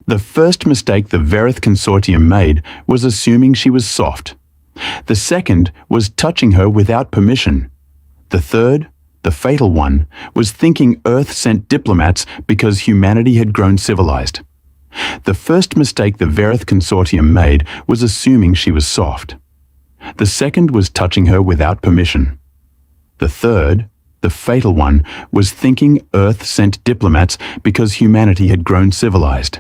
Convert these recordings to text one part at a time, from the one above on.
The first mistake the Verdant consortium made was assuming she was soft. The second was touching her without permission. The third, the fatal one, was thinking Earth sent diplomats because humanity had grown civilized. The first mistake the Verdant consortium made was assuming she was soft. The second was touching her without permission. The third, the fatal one, was thinking Earth sent diplomats because humanity had grown civilized.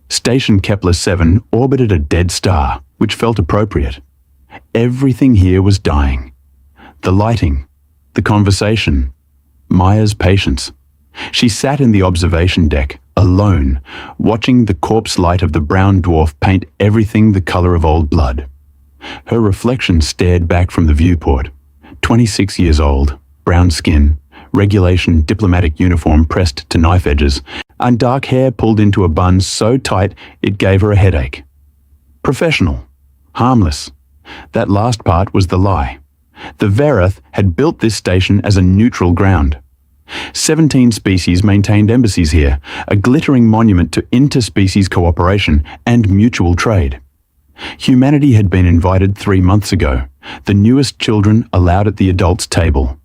Station Kepler 7 orbited a dead star, which felt appropriate. Everything here was dying. The lighting, the conversation, Maya's patience. She sat in the observation deck, alone, watching the corpse light of the brown dwarf paint everything the color of old blood. Her reflection stared back from the viewport. 26 years old, brown skin, regulation diplomatic uniform pressed to knife edges, and dark hair pulled into a bun so tight it gave her a headache. Professional. Harmless. That last part was the lie. The Verdant had built this station as a neutral ground. 17 species maintained embassies here, a glittering monument to interspecies cooperation and mutual trade. Humanity had been invited 3 months ago, the newest children allowed at the adults' table.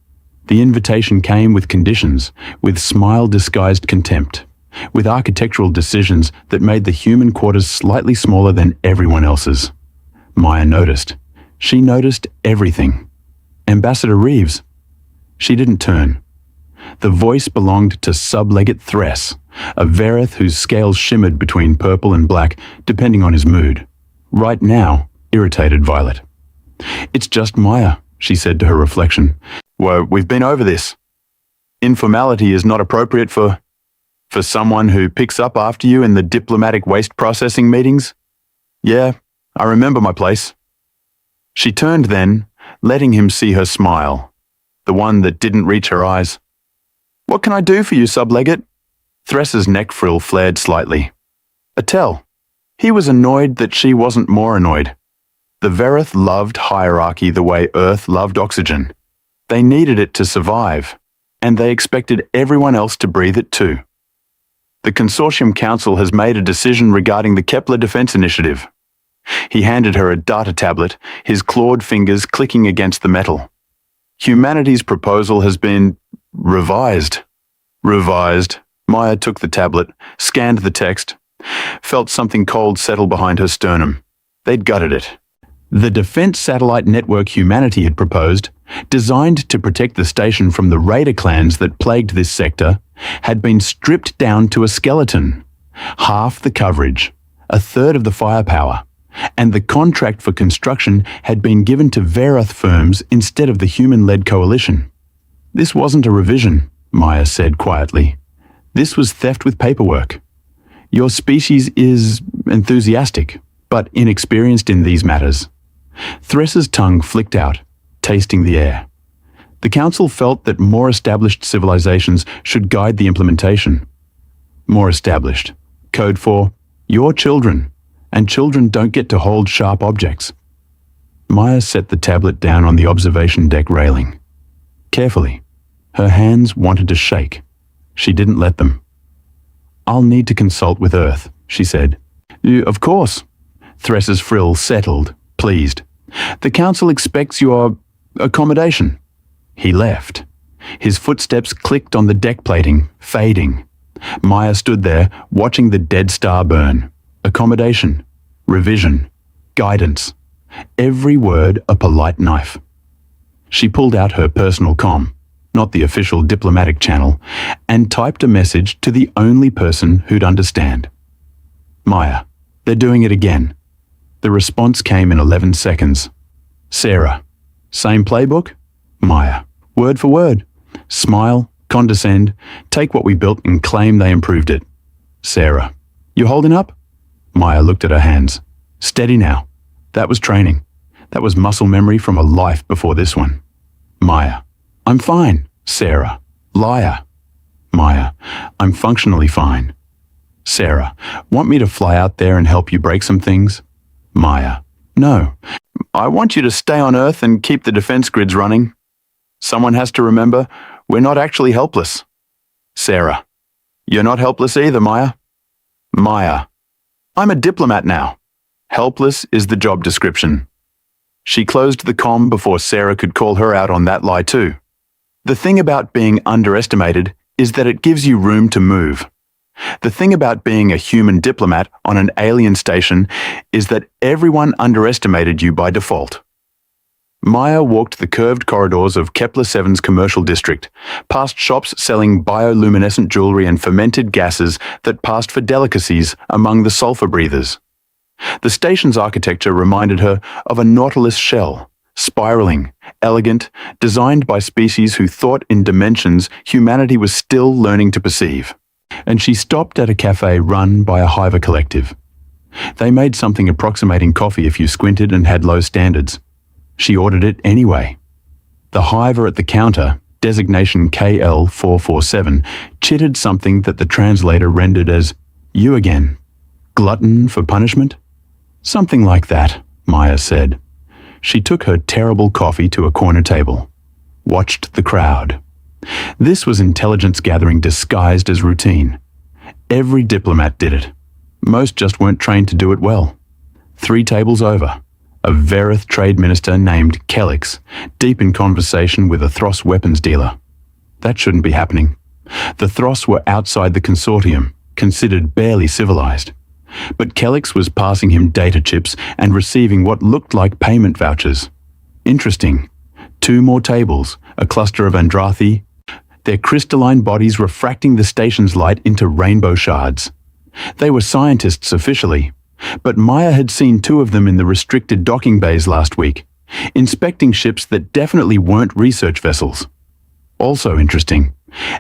The invitation came with conditions, with smile-disguised contempt, with architectural decisions that made the human quarters slightly smaller than everyone else's. Maya noticed. She noticed everything. Ambassador Reeves. She didn't turn. The voice belonged to Sublegate Thress, a Verdant whose scales shimmered between purple and black, depending on his mood. Right now, irritated Violet. "It's just Maya," she said to her reflection. "Well, we've been over this. Informality is not appropriate for someone who picks up after you in the diplomatic waste processing meetings. Yeah, I remember my place." She turned then, letting him see her smile, the one that didn't reach her eyes. "What can I do for you, Sublegate?" Thress's neck frill flared slightly. A tell. He was annoyed that she wasn't more annoyed. The Verdant loved hierarchy the way Earth loved oxygen. They needed it to survive, and they expected everyone else to breathe it too. "The Consortium Council has made a decision regarding the Kepler Defense Initiative." He handed her a data tablet, his clawed fingers clicking against the metal. "Humanity's proposal has been revised." Revised. Maya took the tablet, scanned the text, felt something cold settle behind her sternum. They'd gutted it. The defense satellite network humanity had proposed, designed to protect the station from the raider clans that plagued this sector, had been stripped down to a skeleton. Half the coverage, a third of the firepower, and the contract for construction had been given to Verdant firms instead of the human-led coalition. "This wasn't a revision," Maya said quietly. "This was theft with paperwork. Your species is enthusiastic, but inexperienced in these matters." Thress's tongue flicked out, tasting the air. The council felt that more established civilizations should guide the implementation. More established. Code for, "Your children, and children don't get to hold sharp objects." Maya set the tablet down on the observation deck railing. Carefully. Her hands wanted to shake. She didn't let them. "I'll need to consult with Earth," she said. "Of course." Thress's frill settled, pleased. "The council expects your accommodation." He left. His footsteps clicked on the deck plating, fading. Maya stood there, watching the dead star burn. Accommodation, revision, guidance. Every word a polite knife. She pulled out her personal comm, not the official diplomatic channel, and typed a message to the only person who'd understand. "Maya, they're doing it again." The response came in 11 seconds. "Sarah, same playbook?" Maya, word for word. "Smile, condescend, take what we built and claim they improved it." Sarah, "You holding up?" Maya looked at her hands. "Steady now. That was training. That was muscle memory from a life before this one." Maya, "I'm fine." Sarah, "Liar." Maya, "I'm functionally fine." Sarah, "Want me to fly out there and help you break some things?" Maya, "No. I want you to stay on Earth and keep the defense grids running. Someone has to remember, we're not actually helpless." Sarah, "You're not helpless either, Maya." Maya, I'm a diplomat now. Helpless is the job description. She closed the comm before Sarah could call her out on that lie too. The thing about being underestimated is that it gives you room to move. The thing about being a human diplomat on an alien station is that everyone underestimated you by default. Maya walked the curved corridors of Kepler-7's commercial district, past shops selling bioluminescent jewelry and fermented gases that passed for delicacies among the sulfur breathers. The station's architecture reminded her of a nautilus shell, spiraling, elegant, designed by species who thought in dimensions humanity was still learning to perceive. And she stopped at a cafe run by a hiver collective. They made something approximating coffee if you squinted and had low standards. She ordered it anyway. The hiver at the counter, designation KL447, chittered something that the translator rendered as, "You again. Glutton for punishment?" "Something like that," Maya said. She took her terrible coffee to a corner table. Watched the crowd. This was intelligence gathering disguised as routine. Every diplomat did it. Most just weren't trained to do it well. 3 tables over, a Verith trade minister named Kellix, deep in conversation with a Thross weapons dealer. That shouldn't be happening. The Thross were outside the consortium, considered barely civilized. But Kellix was passing him data chips and receiving what looked like payment vouchers. Interesting. 2 more tables, a cluster of Andrathi, their crystalline bodies refracting the station's light into rainbow shards. They were scientists officially, but Maya had seen 2 of them in the restricted docking bays last week, inspecting ships that definitely weren't research vessels. Also interesting,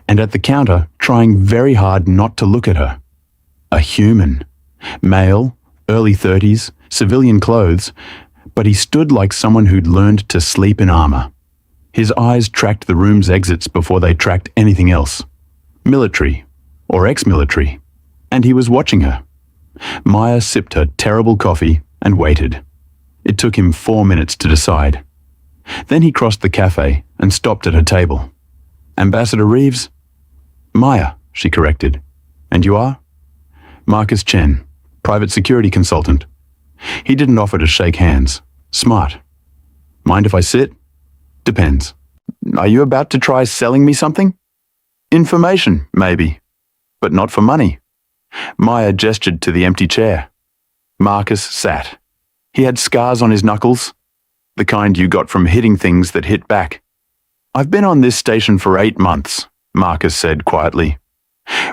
and at the counter trying very hard not to look at her. A human. Male, early 30s, civilian clothes, but he stood like someone who'd learned to sleep in armor. His eyes tracked the room's exits before they tracked anything else. Military, or ex-military, and he was watching her. Maya sipped her terrible coffee and waited. It took him 4 minutes to decide. Then he crossed the cafe and stopped at her table. "Ambassador Reeves?" "Maya," she corrected. "And you are?" "Marcus Chen, private security consultant." He didn't offer to shake hands. Smart. "Mind if I sit?" "Depends. Are you about to try selling me something?" "Information, maybe. But not for money." Maya gestured to the empty chair. Marcus sat. He had scars on his knuckles, the kind you got from hitting things that hit back. "I've been on this station for 8 months, Marcus said quietly.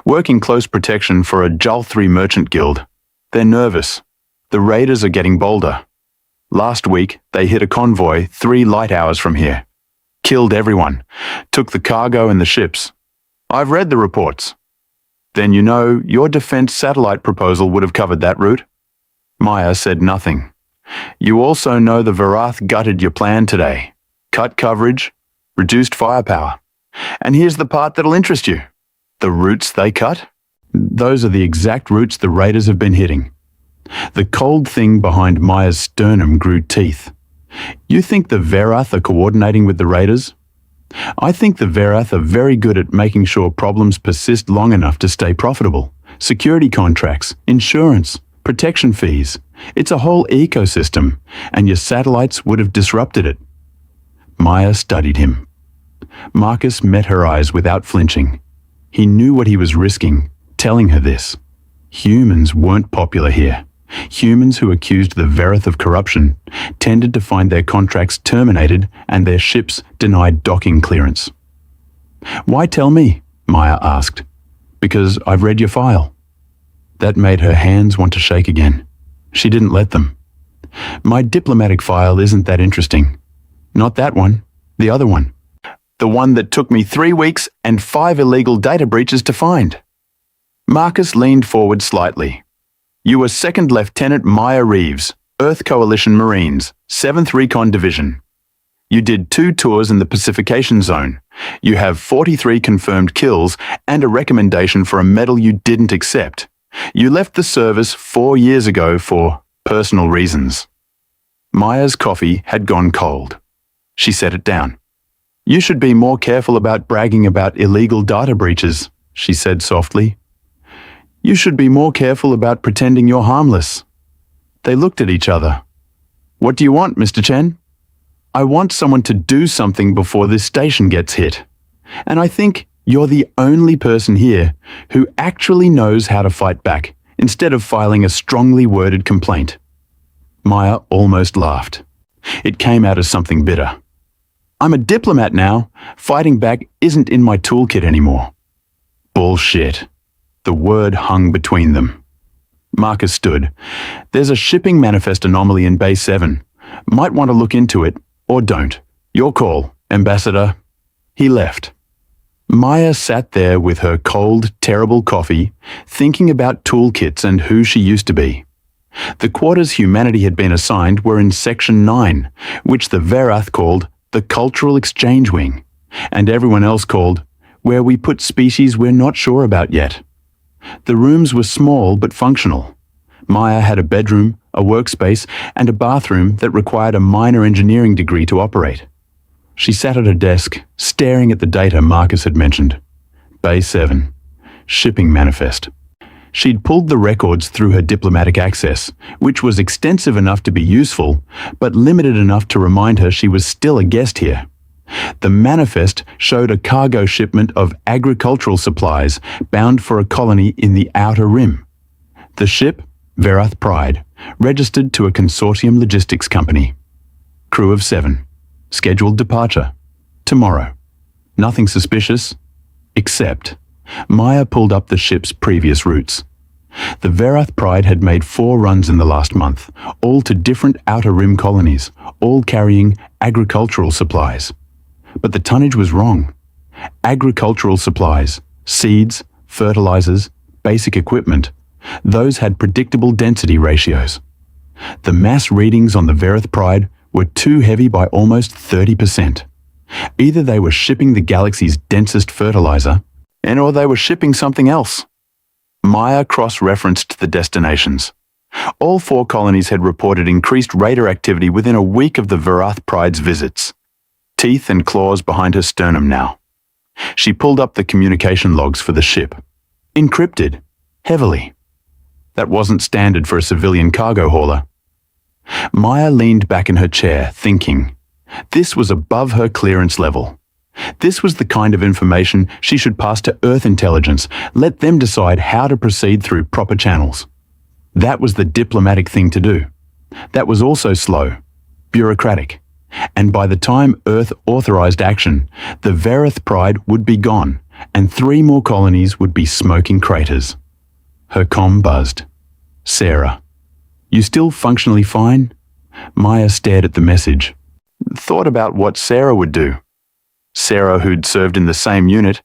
"Working close protection for a Jul-3 merchant guild. They're nervous. The raiders are getting bolder. Last week, they hit a convoy 3 light hours from here. Killed everyone. Took the cargo and the ships. I've read the reports." "Then you know your defense satellite proposal would have covered that route?" Maya said nothing. "You also know the Verdant gutted your plan today. Cut coverage, reduced firepower. And here's the part that'll interest you. The routes they cut? Those are the exact routes the raiders have been hitting." The cold thing behind Maya's sternum grew teeth. "You think the Verdant are coordinating with the raiders?" "I think the Verdant are very good at making sure problems persist long enough to stay profitable. Security contracts, insurance, protection fees. It's a whole ecosystem, and your satellites would have disrupted it." Maya studied him. Marcus met her eyes without flinching. He knew what he was risking, telling her this. Humans weren't popular here. Humans who accused the Verith of corruption tended to find their contracts terminated and their ships denied docking clearance. "Why tell me?" Maya asked. "Because I've read your file." That made her hands want to shake again. She didn't let them. "My diplomatic file isn't that interesting. Not that one, the other one. The one that took me 3 weeks and 5 illegal data breaches to find." Marcus leaned forward slightly. "You were Second Lieutenant Maya Reeves, Earth Coalition Marines, 7th Recon Division. You did 2 tours in the Pacification Zone. You have 43 confirmed kills and a recommendation for a medal you didn't accept. You left the service 4 years ago for personal reasons." Maya's coffee had gone cold. She set it down. "You should be more careful about bragging about illegal data breaches," she said softly. You should be more careful about pretending you're harmless." They looked at each other. "What do you want, Mr. Chen?" "I want someone to do something before this station gets hit. And I think you're the only person here who actually knows how to fight back instead of filing a strongly worded complaint." Maya almost laughed. It came out as something bitter. "I'm a diplomat now. Fighting back isn't in my toolkit anymore." Bullshit. The word hung between them. Marcus stood. "There's a shipping manifest anomaly in Bay 7. Might want to look into it, or don't. Your call, Ambassador." He left. Maya sat there with her cold, terrible coffee, thinking about toolkits and who she used to be. The quarters humanity had been assigned were in Section 9, which the Verdant called the Cultural Exchange Wing, and everyone else called where we put species we're not sure about yet. The rooms were small but functional. Maya had a bedroom, a workspace, and a bathroom that required a minor engineering degree to operate. She sat at her desk, staring at the data Marcus had mentioned. Bay 7. Shipping manifest. She'd pulled the records through her diplomatic access, which was extensive enough to be useful, but limited enough to remind her she was still a guest here. The manifest showed a cargo shipment of agricultural supplies bound for a colony in the Outer Rim. The ship, Verdant Pride, registered to a consortium logistics company. Crew of 7. Scheduled departure. Tomorrow. Nothing suspicious, except Maya pulled up the ship's previous routes. The Verdant Pride had made 4 runs in the last month, all to different Outer Rim colonies, all carrying agricultural supplies. But the tonnage was wrong. Agricultural supplies, seeds, fertilizers, basic equipment, those had predictable density ratios. The mass readings on the Verdant Pride were too heavy by almost 30%. Either they were shipping the galaxy's densest fertilizer, or they were shipping something else. Maya cross-referenced the destinations. All 4 colonies had reported increased raider activity within a week of the Verdant Pride's visits. Teeth and claws behind her sternum now. She pulled up the communication logs for the ship. Encrypted. Heavily. That wasn't standard for a civilian cargo hauler. Maya leaned back in her chair, thinking. This was above her clearance level. This was the kind of information she should pass to Earth intelligence, let them decide how to proceed through proper channels. That was the diplomatic thing to do. That was also slow, bureaucratic. And by the time Earth authorized action, the Verdant Pride would be gone, and 3 more colonies would be smoking craters. Her comm buzzed. "Sarah. You still functionally fine?" Maya stared at the message. Thought about what Sarah would do. Sarah, who'd served in the same unit,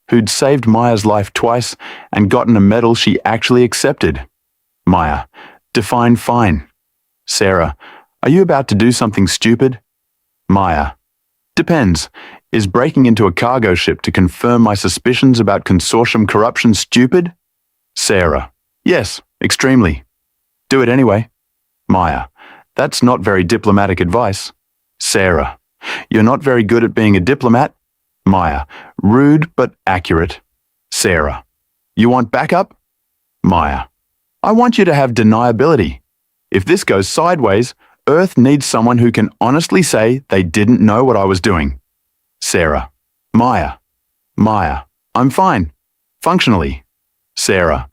who'd saved Maya's life twice and gotten a medal she actually accepted. Maya. Define fine. Sarah. Are you about to do something stupid? Maya. Depends. Is breaking into a cargo ship to confirm my suspicions about consortium corruption stupid? Sarah. Yes, extremely. Do it anyway. Maya. That's not very diplomatic advice. Sarah. You're not very good at being a diplomat. Maya. Rude but accurate. Sarah. You want backup? Maya. I want you to have deniability. If this goes sideways, Earth needs someone who can honestly say they didn't know what I was doing. Sarah. Maya. Maya. I'm fine. Functionally. Sarah.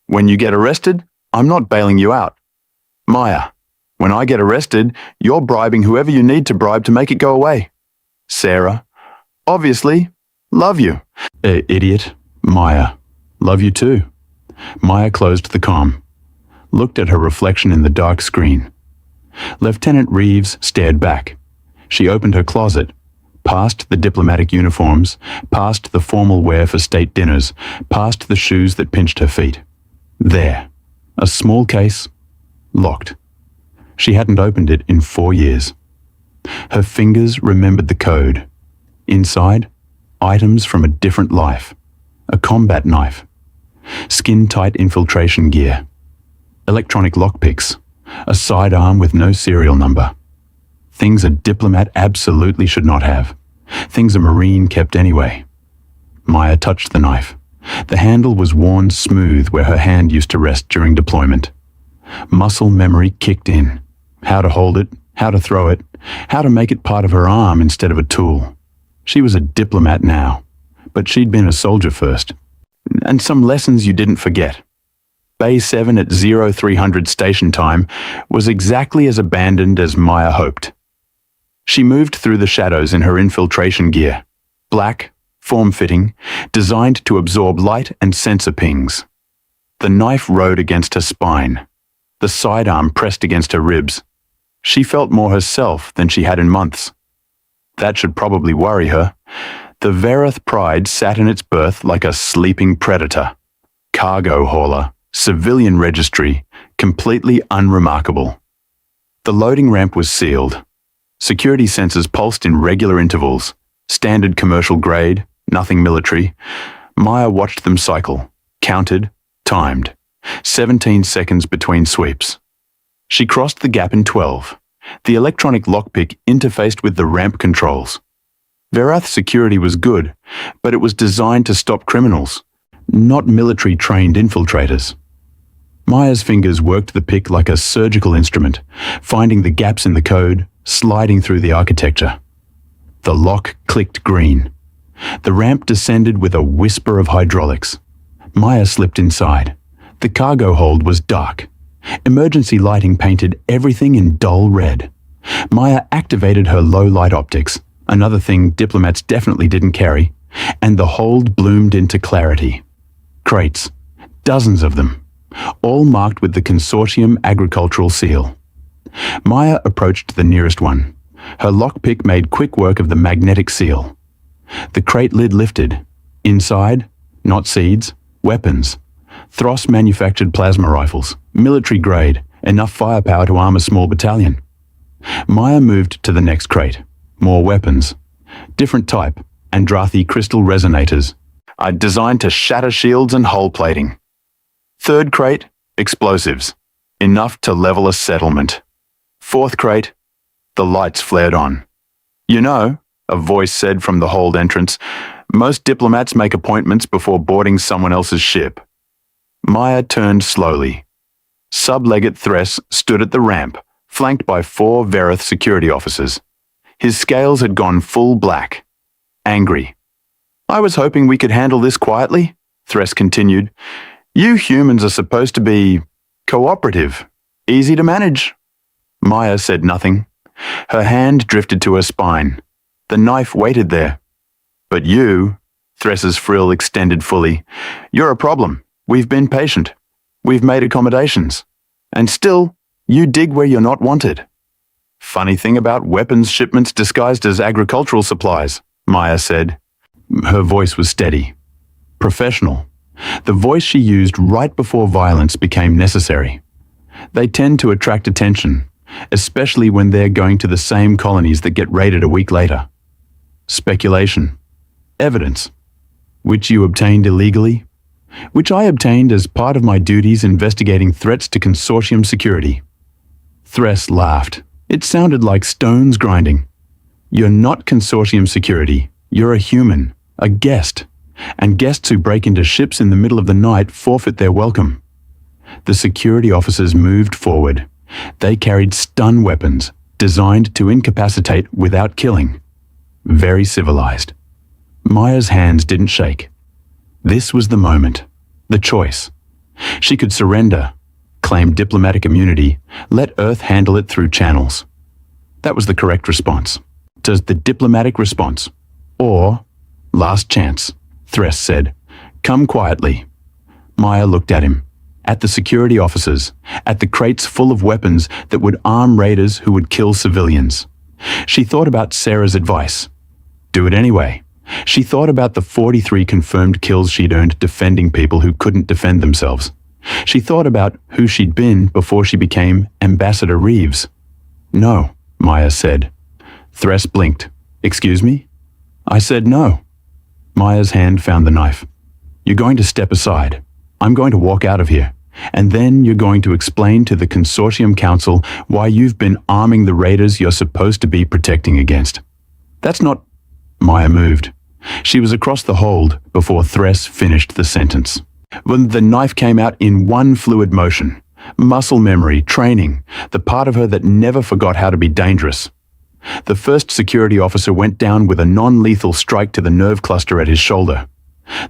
When you get arrested, I'm not bailing you out. Maya. When I get arrested, you're bribing whoever you need to bribe to make it go away. Sarah. Obviously. Love you. Idiot. Maya. Love you too. Maya closed the comm. Looked at her reflection in the dark screen. Lieutenant Reeves stared back. She opened her closet, past the diplomatic uniforms, past the formal wear for state dinners, past the shoes that pinched her feet. There, a small case, locked. She hadn't opened it in 4 years. Her fingers remembered the code. Inside, items from a different life. A combat knife. Skin-tight infiltration gear. Electronic lockpicks. A sidearm with no serial number. Things a diplomat absolutely should not have. Things a Marine kept anyway. Maya touched the knife. The handle was worn smooth where her hand used to rest during deployment. Muscle memory kicked in. How to hold it, how to throw it, how to make it part of her arm instead of a tool. She was a diplomat now, but she'd been a soldier first. And some lessons you didn't forget. Bay 7 at 0300 station time was exactly as abandoned as Maya hoped. She moved through the shadows in her infiltration gear, black, form-fitting, designed to absorb light and sensor pings. The knife rode against her spine, the sidearm pressed against her ribs. She felt more herself than she had in months. That should probably worry her. The Verdant pride sat in its berth like a sleeping predator. Cargo hauler, civilian registry, completely unremarkable. The loading ramp was sealed. Security sensors pulsed in regular intervals, standard commercial grade, nothing military. Maya watched them cycle, counted, timed. 17 seconds between sweeps. She crossed the gap in 12. The electronic lockpick interfaced with the ramp controls. Verdant's security was good, but it was designed to stop criminals, not military-trained infiltrators. Maya's fingers worked the pick like a surgical instrument, finding the gaps in the code, sliding through the architecture. The lock clicked green. The ramp descended with a whisper of hydraulics. Maya slipped inside. The cargo hold was dark. Emergency lighting painted everything in dull red. Maya activated her low-light optics, another thing diplomats definitely didn't carry, and the hold bloomed into clarity. Crates, dozens of them, all marked with the consortium agricultural seal. Maya approached the nearest one. Her lockpick made quick work of the magnetic seal. The crate lid lifted. Inside, not seeds, weapons. Thros manufactured plasma rifles, military grade, enough firepower to arm a small battalion. Maya moved to the next crate. More weapons. Different type, Andrathi crystal resonators, designed to shatter shields and hull plating. Third crate, explosives, enough to level a settlement. Fourth crate, the lights flared on. You know, a voice said from the hold entrance, most diplomats make appointments before boarding someone else's ship. Maya turned slowly. Sub-Legate Thres stood at the ramp, flanked by 4 Verdant security officers. His scales had gone full black. Angry. I was hoping we could handle this quietly, Thres continued. You humans are supposed to be cooperative, easy to manage. Maya said nothing. Her hand drifted to her spine. The knife waited there. But you, Thres's frill extended fully, you're a problem. We've been patient. We've made accommodations. And still, you dig where you're not wanted. Funny thing about weapons shipments disguised as agricultural supplies, Maya said. Her voice was steady. Professional. The voice she used right before violence became necessary. They tend to attract attention, especially when they're going to the same colonies that get raided a week later. Speculation. Evidence. Which you obtained illegally. Which I obtained as part of my duties investigating threats to consortium security. Thres laughed. It sounded like stones grinding. You're not consortium security. You're a human, a guest. And guests who break into ships in the middle of the night forfeit their welcome. The security officers moved forward. They carried stun weapons, designed to incapacitate without killing. Very civilized. Maya's hands didn't shake. This was the moment, the choice. She could surrender, claim diplomatic immunity, let Earth handle it through channels. That was the correct response. Does the diplomatic response. Or, last chance, Thres said. Come quietly. Maya looked at him, at the security officers, at the crates full of weapons that would arm raiders who would kill civilians. She thought about Sarah's advice. Do it anyway. She thought about the 43 confirmed kills she'd earned defending people who couldn't defend themselves. She thought about who she'd been before she became Ambassador Reeves. No, Maya said. Thres blinked. Excuse me? I said no. Maya's hand found the knife. You're going to step aside. I'm going to walk out of here. And then you're going to explain to the Consortium Council why you've been arming the raiders you're supposed to be protecting against. That's not... Maya moved. She was across the hold before Thress finished the sentence. When the knife came out in one fluid motion, muscle memory, training, the part of her that never forgot how to be dangerous. The first security officer went down with a non-lethal strike to the nerve cluster at his shoulder.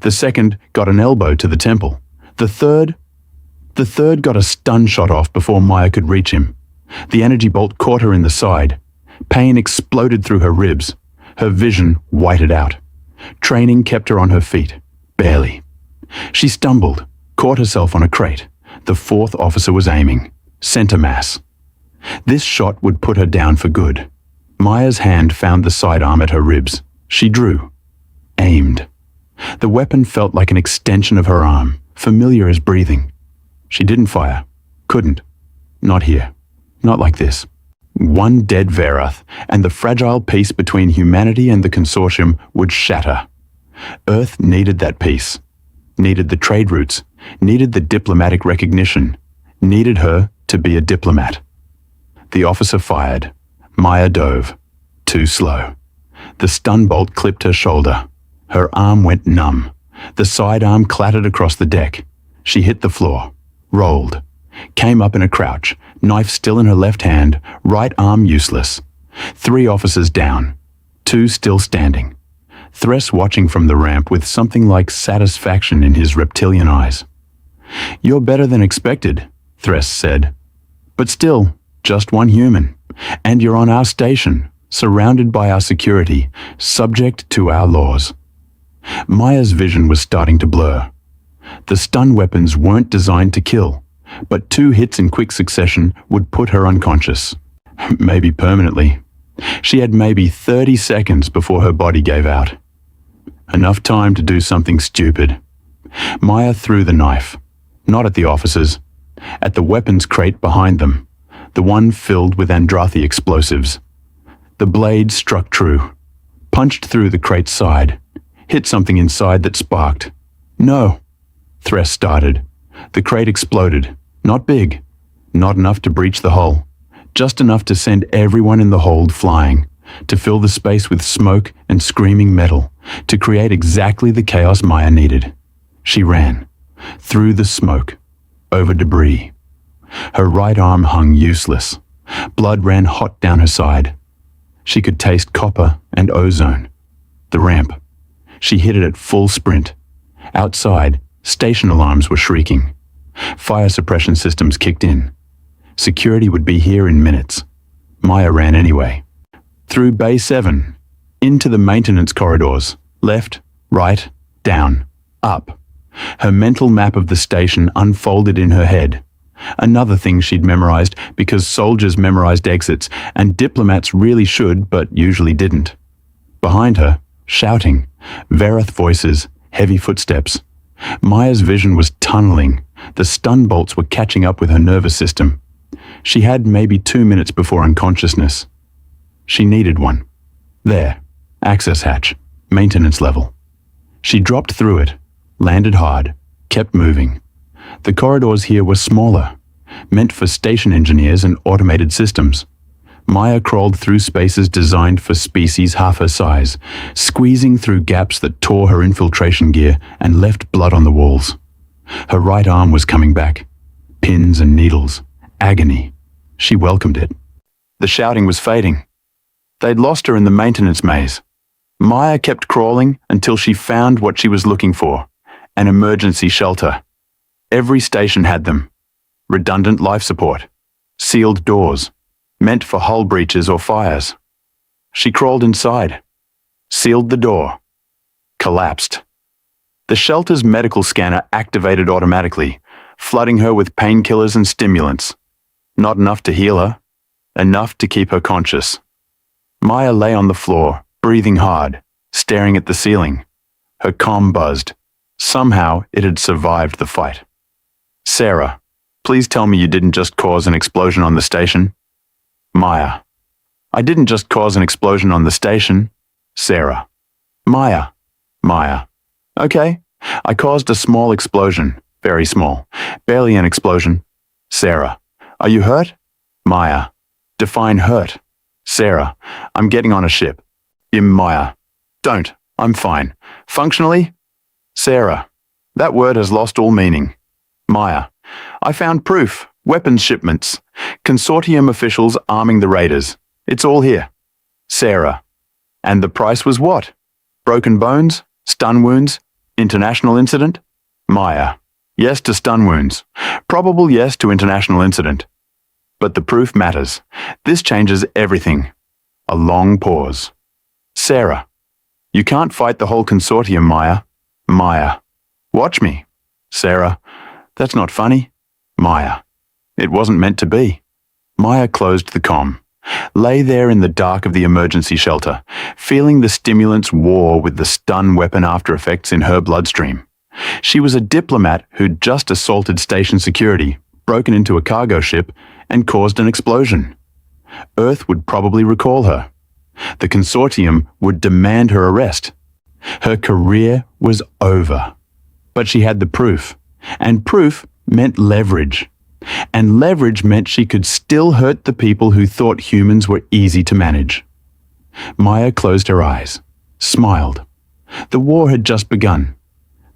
The second got an elbow to the temple. The third got a stun shot off before Maya could reach him. The energy bolt caught her in the side. Pain exploded through her ribs. Her vision whited out. Training kept her on her feet. Barely. She stumbled, caught herself on a crate. The fourth officer was aiming. Center mass. This shot would put her down for good. Maya's hand found the sidearm at her ribs. She drew. Aimed. The weapon felt like an extension of her arm, familiar as breathing. She didn't fire. Couldn't. Not here. Not like this. One dead Verdant, and the fragile peace between humanity and the consortium would shatter. Earth needed that peace. Needed the trade routes. Needed the diplomatic recognition. Needed her to be a diplomat. The officer fired. Maya dove. Too slow. The stun bolt clipped her shoulder. Her arm went numb. The sidearm clattered across the deck. She hit the floor. Rolled. Came up in a crouch, knife still in her left hand, right arm useless. 3 officers down. 2 still standing. Thress watching from the ramp with something like satisfaction in his reptilian eyes. "You're better than expected," Thress said. "But still, just one human. And you're on our station, surrounded by our security, subject to our laws." Maya's vision was starting to blur. The stun weapons weren't designed to kill, but 2 hits in quick succession would put her unconscious. Maybe permanently. She had maybe 30 seconds before her body gave out. Enough time to do something stupid. Maya threw the knife, not at the officers, at the weapons crate behind them, the one filled with Andrathi explosives. The blade struck true, punched through the crate's side, hit something inside that sparked. "No!" Thress started. The crate exploded. Not big. Not enough to breach the hull. Just enough to send everyone in the hold flying, to fill the space with smoke and screaming metal, to create exactly the chaos Maya needed. She ran. Through the smoke. Over debris. Her right arm hung useless. Blood ran hot down her side. She could taste copper and ozone. The ramp. She hit it at full sprint. Outside, station alarms were shrieking. Fire suppression systems kicked in. Security would be here in minutes. Maya ran anyway. Through Bay 7. Into the maintenance corridors. Left, right, down, up. Her mental map of the station unfolded in her head. Another thing she'd memorized because soldiers memorized exits, and diplomats really should but usually didn't. Behind her, shouting, Verdant voices, heavy footsteps. Maya's vision was tunneling. The stun bolts were catching up with her nervous system. She had maybe 2 minutes before unconsciousness. She needed one. There, access hatch, maintenance level. She dropped through it, landed hard, kept moving. The corridors here were smaller, meant for station engineers and automated systems. Maya crawled through spaces designed for species half her size, squeezing through gaps that tore her infiltration gear and left blood on the walls. Her right arm was coming back. Pins and needles. Agony. She welcomed it. The shouting was fading. They'd lost her in the maintenance maze. Maya kept crawling until she found what she was looking for, an emergency shelter. Every station had them. Redundant life support. Sealed doors. Meant for hull breaches or fires. She crawled inside. Sealed the door. Collapsed. The shelter's medical scanner activated automatically, flooding her with painkillers and stimulants. Not enough to heal her. Enough to keep her conscious. Maya lay on the floor, breathing hard, staring at the ceiling. Her comm buzzed. Somehow it had survived the fight. "Sarah, please tell me you didn't just cause an explosion on the station." Maya. "I didn't just cause an explosion on the station." Sarah. "Maya. Maya. Okay, I caused a small explosion. Very small. Barely an explosion." Sarah. "Are you hurt?" Maya. "Define hurt." Sarah. "I'm getting on a ship." Maya. "Don't. I'm fine. Functionally? Sarah. That word has lost all meaning. Maya. I found proof. Weapons shipments. Consortium officials arming the raiders. It's all here. Sarah. And the price was what? Broken bones? Stun wounds? International incident? Maya. Yes to stun wounds. Probable yes to international incident. But the proof matters. This changes everything. A long pause. Sarah. You can't fight the whole consortium, Maya. Maya. Watch me. Sarah. That's not funny. Maya. It wasn't meant to be. Maya closed the comm. Lay there in the dark of the emergency shelter, feeling the stimulants war with the stun weapon after effects in her bloodstream. She was a diplomat who'd just assaulted station security, broken into a cargo ship, and caused an explosion. Earth would probably recall her. The consortium would demand her arrest. Her career was over. But she had the proof, and proof meant leverage. And leverage meant she could still hurt the people who thought humans were easy to manage. Maya closed her eyes, smiled. The war had just begun.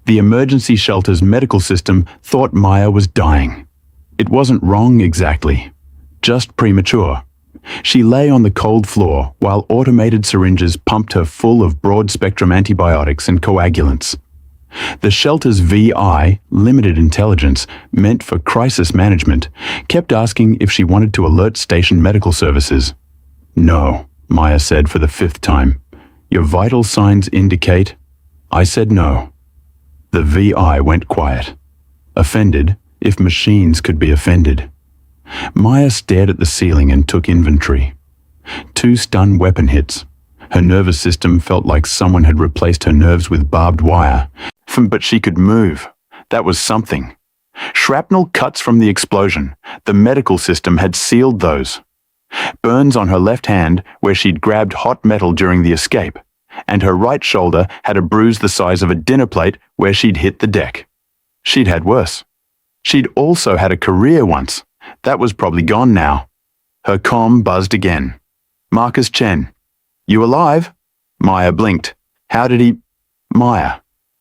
The emergency shelter's medical system thought Maya was dying. It wasn't wrong exactly, just premature. She lay on the cold floor while automated syringes pumped her full of broad-spectrum antibiotics and coagulants. The shelter's VI, limited intelligence, meant for crisis management, kept asking if she wanted to alert station medical services. No, Maya said for the 5th time. Your vital signs indicate. I said no. The VI went quiet. Offended, if machines could be offended. Maya stared at the ceiling and took inventory. 2 stun weapon hits. Her nervous system felt like someone had replaced her nerves with barbed wire. But she could move. That was something. Shrapnel cuts from the explosion. The medical system had sealed those. Burns on her left hand where she'd grabbed hot metal during the escape, and her right shoulder had a bruise the size of a dinner plate where she'd hit the deck. She'd had worse. She'd also had a career once. That was probably gone now. Her comm buzzed again. Marcus Chen. You alive? Maya blinked. How did he... Maya.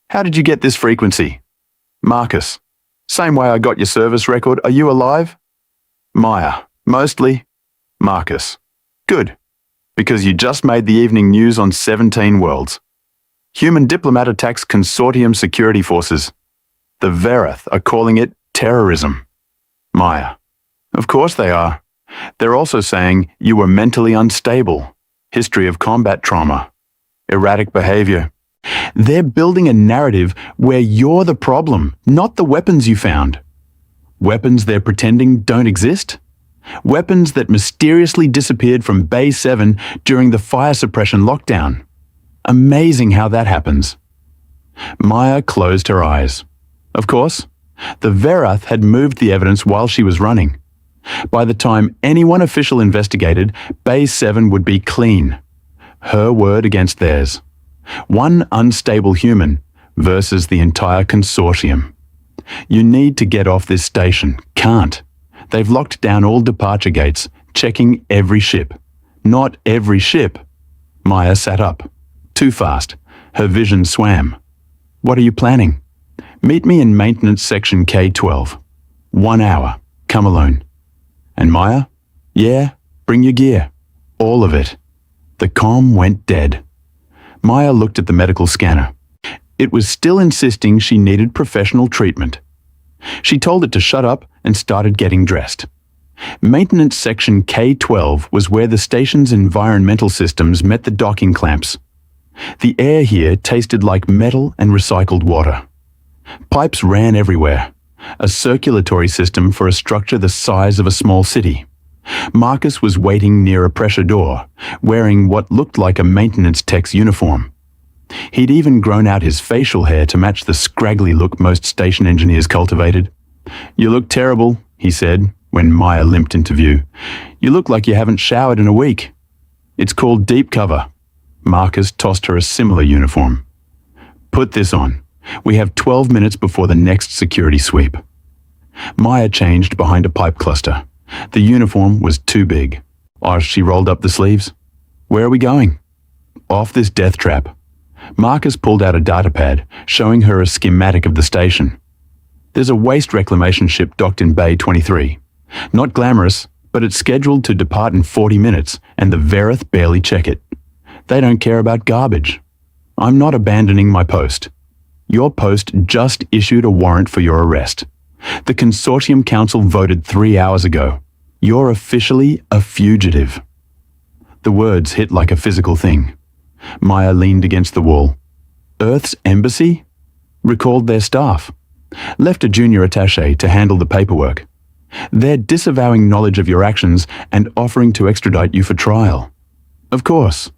How did you get this frequency? Marcus. Same way I got your service record. Are you alive? Maya. Mostly. Marcus. Good. Because you just made the evening news on 17 worlds. Human diplomat attacks consortium security forces. The Verdant are calling it terrorism. Maya. Of course they are. They're also saying you were mentally unstable. History of combat trauma. Erratic behavior. They're building a narrative where you're the problem, not the weapons you found. Weapons they're pretending don't exist? Weapons that mysteriously disappeared from Bay 7 during the fire suppression lockdown. Amazing how that happens. Maya closed her eyes. Of course, the Verdant had moved the evidence while she was running. By the time anyone official investigated, Bay 7 would be clean. Her word against theirs. One unstable human versus the entire consortium. You need to get off this station. Can't. They've locked down all departure gates, checking every ship. Not every ship. Maya sat up. Too fast. Her vision swam. What are you planning? Meet me in maintenance section K12. 1 hour. Come alone. And Maya? Yeah, bring your gear. All of it. The comm went dead. Maya looked at the medical scanner. It was still insisting she needed professional treatment. She told it to shut up and started getting dressed. Maintenance section K12 was where the station's environmental systems met the docking clamps. The air here tasted like metal and recycled water. Pipes ran everywhere, a circulatory system for a structure the size of a small city. Marcus was waiting near a pressure door, wearing what looked like a maintenance tech's uniform. He'd even grown out his facial hair to match the scraggly look most station engineers cultivated. You look terrible, he said, when Maya limped into view. You look like you haven't showered in a week. It's called deep cover. Marcus tossed her a similar uniform. Put this on. We have 12 minutes before the next security sweep. Maya changed behind a pipe cluster. The uniform was too big. She rolled up the sleeves. Where are we going? Off this death trap. Marcus pulled out a datapad, showing her a schematic of the station. There's a waste reclamation ship docked in Bay 23. Not glamorous, but it's scheduled to depart in 40 minutes, and the Verdant barely check it. They don't care about garbage. I'm not abandoning my post. Your post just issued a warrant for your arrest. The Consortium Council voted 3 hours ago. You're officially a fugitive. The words hit like a physical thing. Maya leaned against the wall. Earth's embassy? Recalled their staff. Left a junior attaché to handle the paperwork. They're disavowing knowledge of your actions and offering to extradite you for trial. Of course.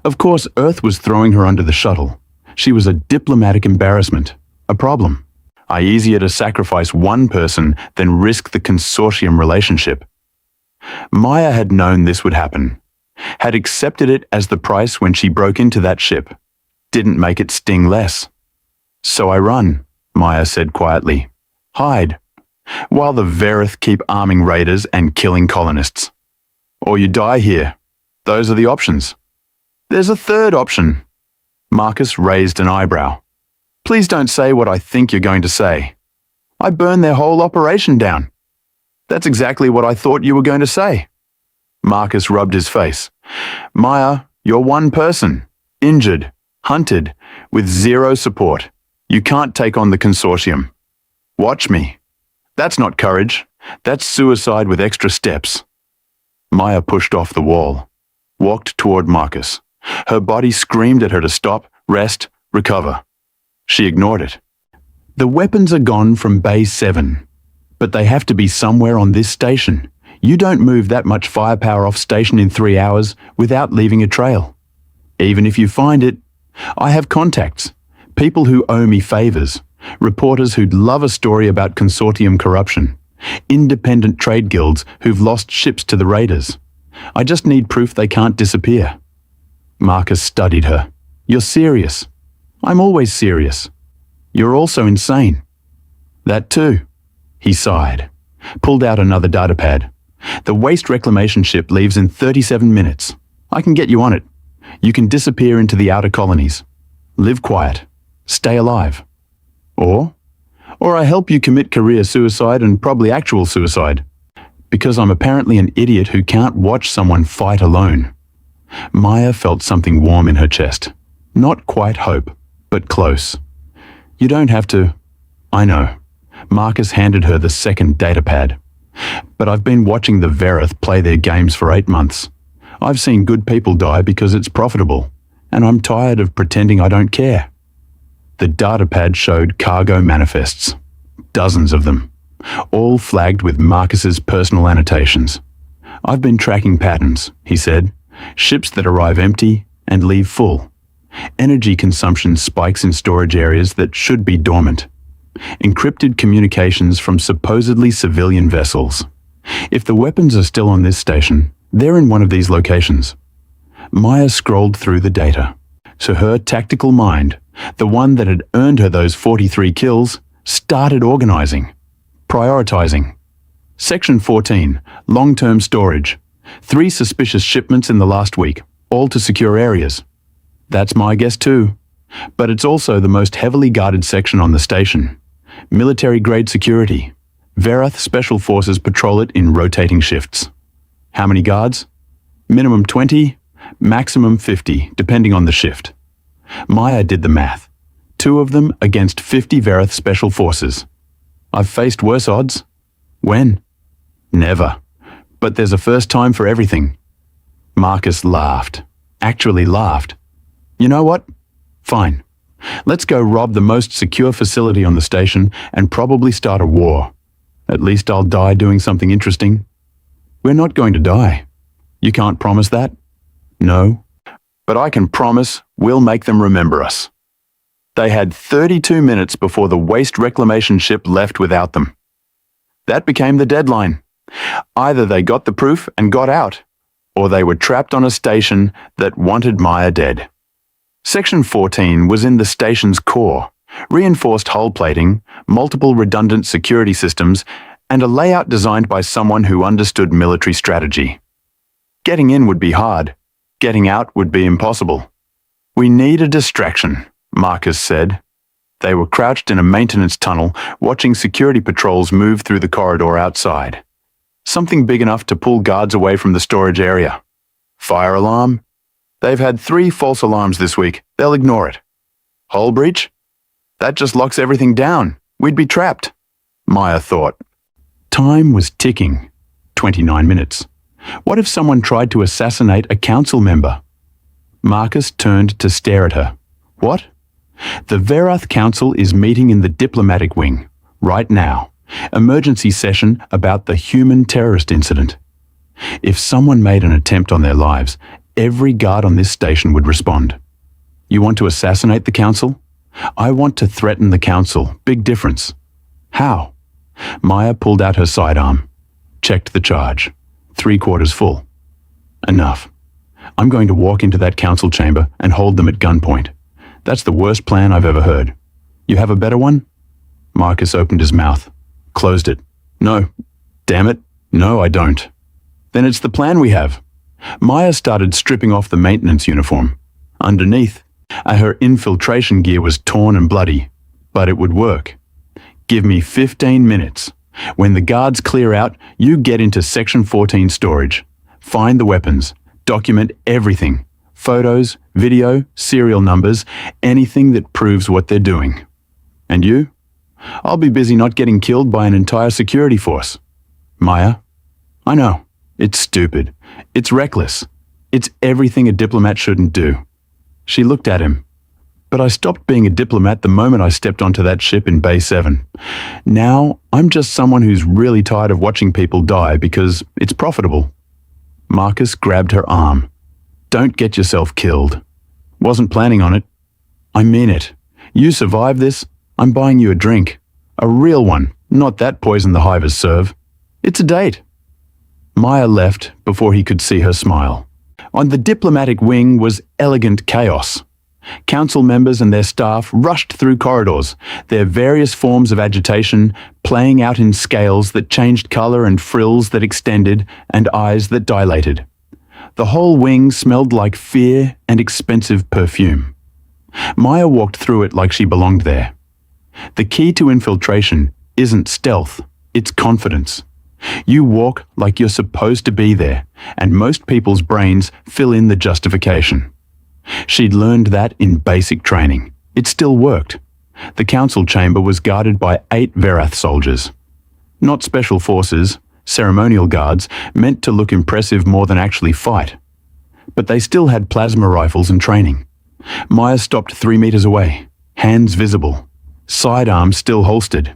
Of course, Earth was throwing her under the shuttle. She was a diplomatic embarrassment, a problem. Easier to sacrifice one person than risk the consortium relationship. Maya had known this would happen, had accepted it as the price when she broke into that ship. Didn't make it sting less. So I run, Maya said quietly. Hide, while the Verdant keep arming raiders and killing colonists. Or you die here. Those are the options. There's a third option. Marcus raised an eyebrow. Please don't say what I think you're going to say. I burned their whole operation down. That's exactly what I thought you were going to say. Marcus rubbed his face. Maya, you're one person, injured, hunted, with zero support. You can't take on the consortium. Watch me. That's not courage. That's suicide with extra steps. Maya pushed off the wall, walked toward Marcus. Her body screamed at her to stop, rest, recover. She ignored it. The weapons are gone from Bay 7, but they have to be somewhere on this station. You don't move that much firepower off station in 3 hours without leaving a trail. Even if you find it, I have contacts, people who owe me favors, reporters who'd love a story about consortium corruption, independent trade guilds who've lost ships to the raiders. I just need proof they can't disappear. Marcus studied her. You're serious. I'm always serious. You're also insane. That too. He sighed, pulled out another datapad. The waste reclamation ship leaves in 37 minutes. I can get you on it. You can disappear into the outer colonies. Live quiet. Stay alive. Or I help you commit career suicide and probably actual suicide. Because I'm apparently an idiot who can't watch someone fight alone. Maya felt something warm in her chest. Not quite hope, but close. You don't have to. I know. Marcus handed her the second datapad. But I've been watching the Verdant play their games for 8 months. I've seen good people die because it's profitable, and I'm tired of pretending I don't care. The datapad showed cargo manifests. Dozens of them. All flagged with Marcus's personal annotations. I've been tracking patterns, he said. Ships that arrive empty and leave full. Energy consumption spikes in storage areas that should be dormant. Encrypted communications from supposedly civilian vessels. If the weapons are still on this station, they're in one of these locations. Maya scrolled through the data. So her tactical mind, the one that had earned her those 43 kills, started organizing, prioritizing. Section 14, long-term storage. 3 suspicious shipments in the last week, all to secure areas. That's my guess too. But it's also the most heavily guarded section on the station. Military-grade security. Verdant Special Forces patrol it in rotating shifts. How many guards? Minimum 20, maximum 50, depending on the shift. Maya did the math. 2 of them against 50 Verdant Special Forces. I've faced worse odds. When? Never. But there's a first time for everything. Marcus laughed. Actually laughed. You know what? Fine. Let's go rob the most secure facility on the station and probably start a war. At least I'll die doing something interesting. We're not going to die. You can't promise that? No. But I can promise we'll make them remember us. They had 32 minutes before the waste reclamation ship left without them. That became the deadline. Either they got the proof and got out, or they were trapped on a station that wanted Maya dead. Section 14 was in the station's core, reinforced hull plating, multiple redundant security systems, and a layout designed by someone who understood military strategy. Getting in would be hard. Getting out would be impossible. We need a distraction, Marcus said. They were crouched in a maintenance tunnel, watching security patrols move through the corridor outside. Something big enough to pull guards away from the storage area. Fire alarm? They've had 3 false alarms this week. They'll ignore it. Hull breach? That just locks everything down. We'd be trapped, Maya thought. Time was ticking. 29 minutes. What if someone tried to assassinate a council member? Marcus turned to stare at her. What? The Verdant Council is meeting in the diplomatic wing, right now. Emergency session about the human terrorist incident. If someone made an attempt on their lives, every guard on this station would respond. You want to assassinate the council? I want to threaten the council. Big difference. How? Maya pulled out her sidearm. Checked the charge. 3/4 full. Enough. I'm going to walk into that council chamber and hold them at gunpoint. That's the worst plan I've ever heard. You have a better one? Marcus opened his mouth. Closed it. No. Damn it. No, I don't. Then it's the plan we have. Maya started stripping off the maintenance uniform. Underneath, her infiltration gear was torn and bloody, but it would work. Give me 15 minutes. When the guards clear out, you get into Section 14 storage. Find the weapons. Document everything. Photos, video, serial numbers, anything that proves what they're doing. And you? I'll be busy not getting killed by an entire security force. Maya? I know. It's stupid. It's reckless. It's everything a diplomat shouldn't do. She looked at him. But I stopped being a diplomat the moment I stepped onto that ship in Bay 7. Now, I'm just someone who's really tired of watching people die because it's profitable. Marcus grabbed her arm. Don't get yourself killed. Wasn't planning on it. I mean it. You survive this, I'm buying you a drink. A real one, not that poison the hivers serve. It's a date. Maya left before he could see her smile. On the diplomatic wing was elegant chaos. Council members and their staff rushed through corridors, their various forms of agitation playing out in scales that changed color and frills that extended and eyes that dilated. The whole wing smelled like fear and expensive perfume. Maya walked through it like she belonged there. The key to infiltration isn't stealth, it's confidence. You walk like you're supposed to be there, and most people's brains fill in the justification. She'd learned that in basic training. It still worked. The council chamber was guarded by 8 Verdant soldiers. Not special forces, ceremonial guards, meant to look impressive more than actually fight. But they still had plasma rifles and training. Maya stopped 3 meters away, hands visible, sidearm still holstered.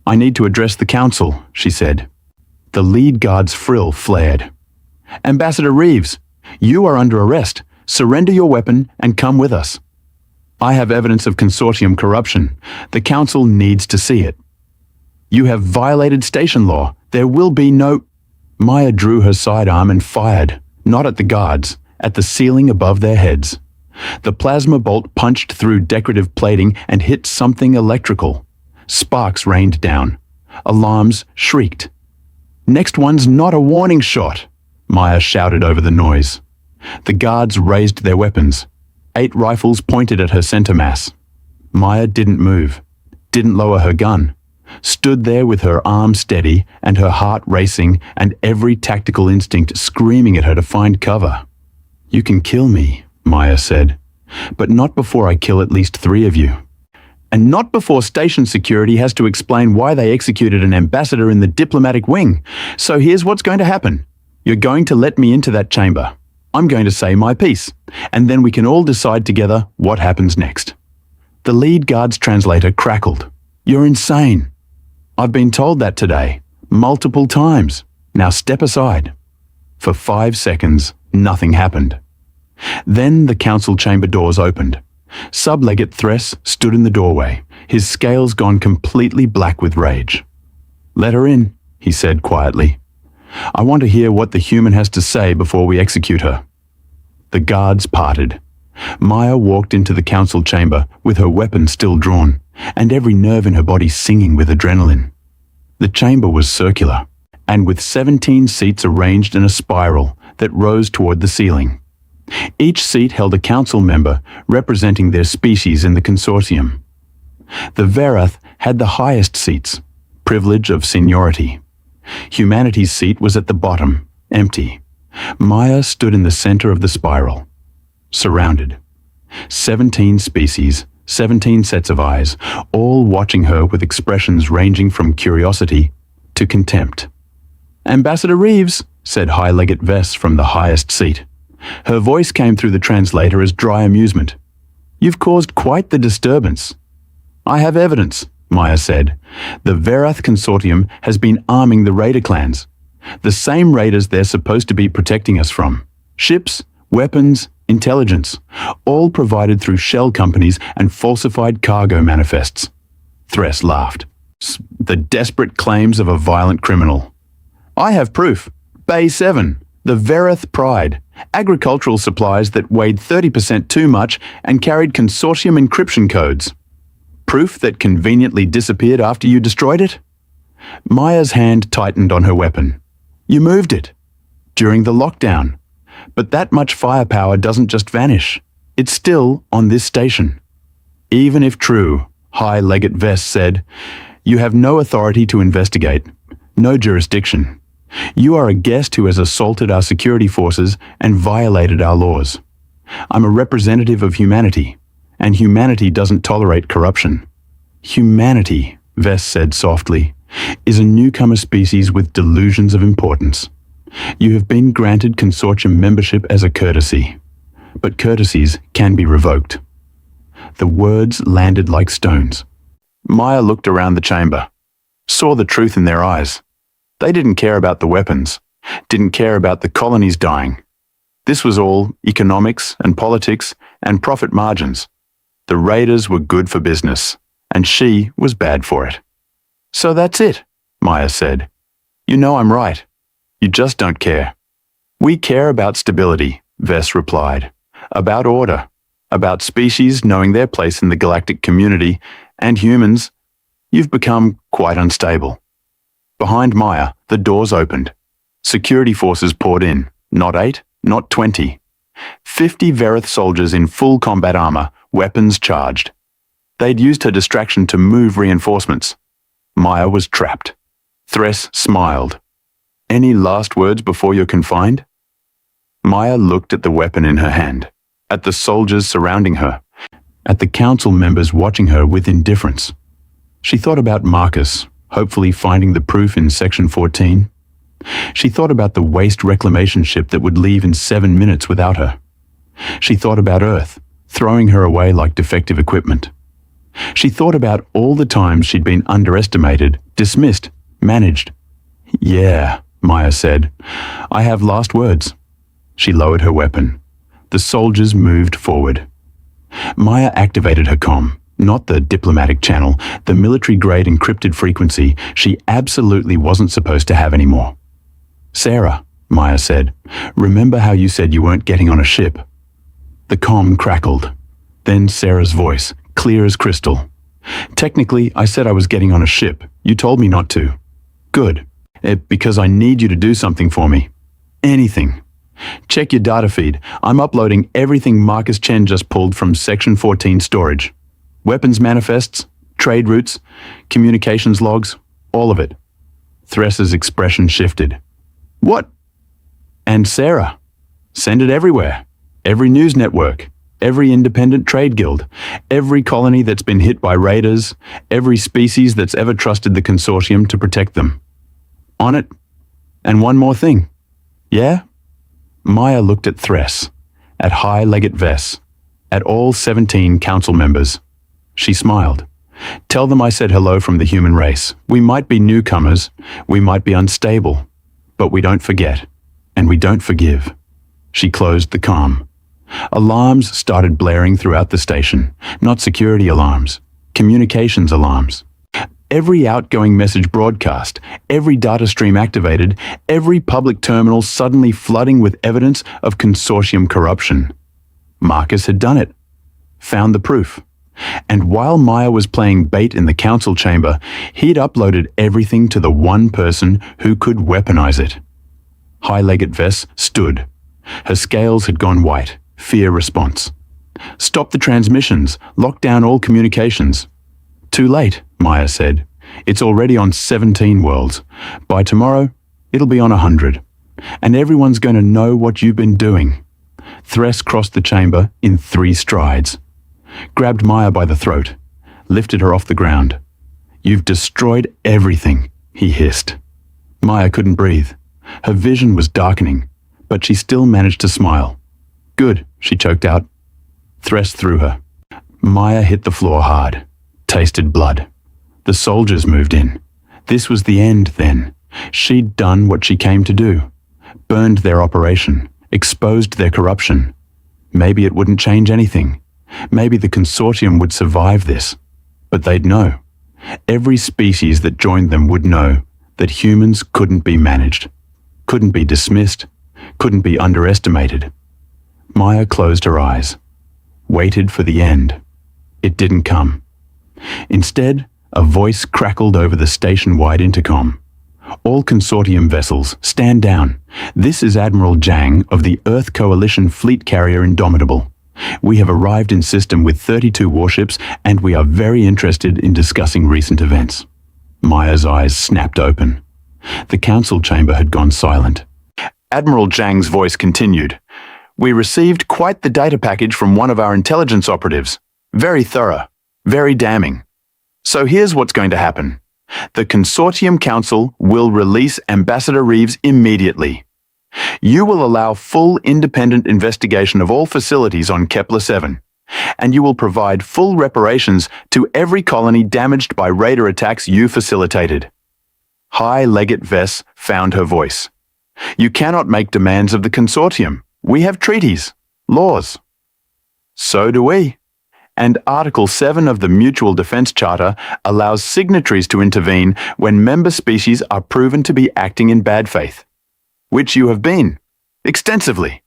I need to address the council, she said. The lead guard's frill flared. Ambassador Reeves, you are under arrest. Surrender your weapon and come with us. I have evidence of consortium corruption. The council needs to see it. You have violated station law. There will be no... Maya drew her sidearm and fired, not at the guards, at the ceiling above their heads. The plasma bolt punched through decorative plating and hit something electrical. Sparks rained down. Alarms shrieked. Next one's not a warning shot, Maya shouted over the noise. The guards raised their weapons. 8 rifles pointed at her center mass. Maya didn't move, didn't lower her gun, stood there with her arm steady and her heart racing and every tactical instinct screaming at her to find cover. You can kill me, Maya said, but not before I kill at least 3 of you. And not before station security has to explain why they executed an ambassador in the diplomatic wing. So here's what's going to happen. You're going to let me into that chamber. I'm going to say my piece, and then we can all decide together what happens next. The lead guard's translator crackled. You're insane. I've been told that today, multiple times. Now step aside. For 5 seconds, nothing happened. Then the council chamber doors opened. Sublegate Thress stood in the doorway, his scales gone completely black with rage. Let her in, he said quietly. I want to hear what the human has to say before we execute her. The guards parted. Maya walked into the council chamber with her weapon still drawn, and every nerve in her body singing with adrenaline. The chamber was circular, and with 17 seats arranged in a spiral that rose toward the ceiling. Each seat held a council member representing their species in the consortium. The Verdant had the highest seats, privilege of seniority. Humanity's seat was at the bottom, empty. Maya stood in the center of the spiral, surrounded. 17 species, 17 sets of eyes, all watching her with expressions ranging from curiosity to contempt. "Ambassador Reeves," said High Legate Vess from the highest seat. Her voice came through the translator as dry amusement. "You've caused quite the disturbance." "I have evidence," Maya said. "The Verdant Consortium has been arming the raider clans. The same raiders they're supposed to be protecting us from. Ships, weapons, intelligence, all provided through shell companies and falsified cargo manifests." Thress laughed. "The desperate claims of a violent criminal." "I have proof. Bay 7, the Verdant Pride, agricultural supplies that weighed 30% too much and carried consortium encryption codes. Proof that conveniently disappeared after you destroyed it?" Maya's hand tightened on her weapon. "You moved it. During the lockdown. But that much firepower doesn't just vanish. It's still on this station." "Even if true," High Legate Vess said, "you have no authority to investigate, no jurisdiction. You are a guest who has assaulted our security forces and violated our laws. I'm a representative of humanity, and humanity doesn't tolerate corruption." "Humanity," Vess said softly, "is a newcomer species with delusions of importance. You have been granted consortium membership as a courtesy, but courtesies can be revoked." The words landed like stones. Maya looked around the chamber, saw the truth in their eyes. They didn't care about the weapons, didn't care about the colonies dying. This was all economics and politics and profit margins. The raiders were good for business, and she was bad for it. "So that's it," Maya said. "You know I'm right. You just don't care." "We care about stability," Vess replied. "About order. About species knowing their place in the galactic community, and humans. You've become quite unstable." Behind Maya, the doors opened. Security forces poured in. Not 8, not 20. 50 Verdant soldiers in full combat armor, weapons charged. They'd used her distraction to move reinforcements. Maya was trapped. Thress smiled. "Any last words before you're confined?" Maya looked at the weapon in her hand, at the soldiers surrounding her, at the council members watching her with indifference. She thought about Marcus, hopefully finding the proof in Section 14. She thought about the waste reclamation ship that would leave in 7 minutes without her. She thought about Earth, throwing her away like defective equipment. She thought about all the times she'd been underestimated, dismissed, managed. "Yeah," Maya said, "I have last words." She lowered her weapon. The soldiers moved forward. Maya activated her comm. Not the diplomatic channel, the military-grade encrypted frequency she absolutely wasn't supposed to have anymore. "Sarah," Maya said, "remember how you said you weren't getting on a ship?" The comm crackled. Then Sarah's voice, clear as crystal. "Technically, I said I was getting on a ship. You told me not to." "Good. Because I need you to do something for me. Anything. Check your data feed. I'm uploading everything Marcus Chen just pulled from Section 14 storage. Weapons manifests, trade routes, communications logs, all of it." Thress's expression shifted. "What?" "And Sarah. Send it everywhere. Every news network, every independent trade guild, every colony that's been hit by raiders, every species that's ever trusted the consortium to protect them. On it. And one more thing. Yeah?" Maya looked at Thress, at High Legate Vess, at all 17 council members. She smiled. "Tell them I said hello from the human race. We might be newcomers, we might be unstable, but we don't forget, and we don't forgive." She closed the comm. Alarms started blaring throughout the station, not security alarms, communications alarms. Every outgoing message broadcast, every data stream activated, every public terminal suddenly flooding with evidence of consortium corruption. Marcus had done it, found the proof. And while Maya was playing bait in the council chamber, he'd uploaded everything to the one person who could weaponize it. High Legate Vess stood, Her scales had gone white. Fear response. Stop the transmissions. Lock down all communications. Too late, Maya said. It's already on 17 worlds. By tomorrow, it'll be on 100. And everyone's going to know what you've been doing. Thress crossed the chamber in 3 strides. Grabbed Maya by the throat. Lifted her off the ground. You've destroyed everything, he hissed. Maya couldn't breathe. Her vision was darkening, but she still managed to smile. Good, she choked out. Thress threw her. Maya hit the floor hard. Tasted blood. The soldiers moved in. This was the end, then. She'd done what she came to do. Burned their operation. Exposed their corruption. Maybe it wouldn't change anything. Maybe the consortium would survive this. But they'd know. Every species that joined them would know that humans couldn't be managed. Couldn't be dismissed. Couldn't be underestimated. Maya closed her eyes. Waited for the end. It didn't come. Instead, a voice crackled over the station-wide intercom. All consortium vessels, stand down. This is Admiral Zhang of the Earth Coalition fleet carrier Indomitable. We have arrived in system with 32 warships, and we are very interested in discussing recent events. Maya's eyes snapped open. The council chamber had gone silent. Admiral Zhang's voice continued. We received quite the data package from one of our intelligence operatives. Very thorough. Very damning. So here's what's going to happen. The Consortium Council will release Ambassador Reeves immediately. You will allow full independent investigation of all facilities on Kepler-7, and you will provide full reparations to every colony damaged by raider attacks you facilitated. High Legate Vess found her voice. You cannot make demands of the Consortium. We have treaties, laws. So do we. And Article 7 of the Mutual Defense Charter allows signatories to intervene when member species are proven to be acting in bad faith. Which you have been, extensively.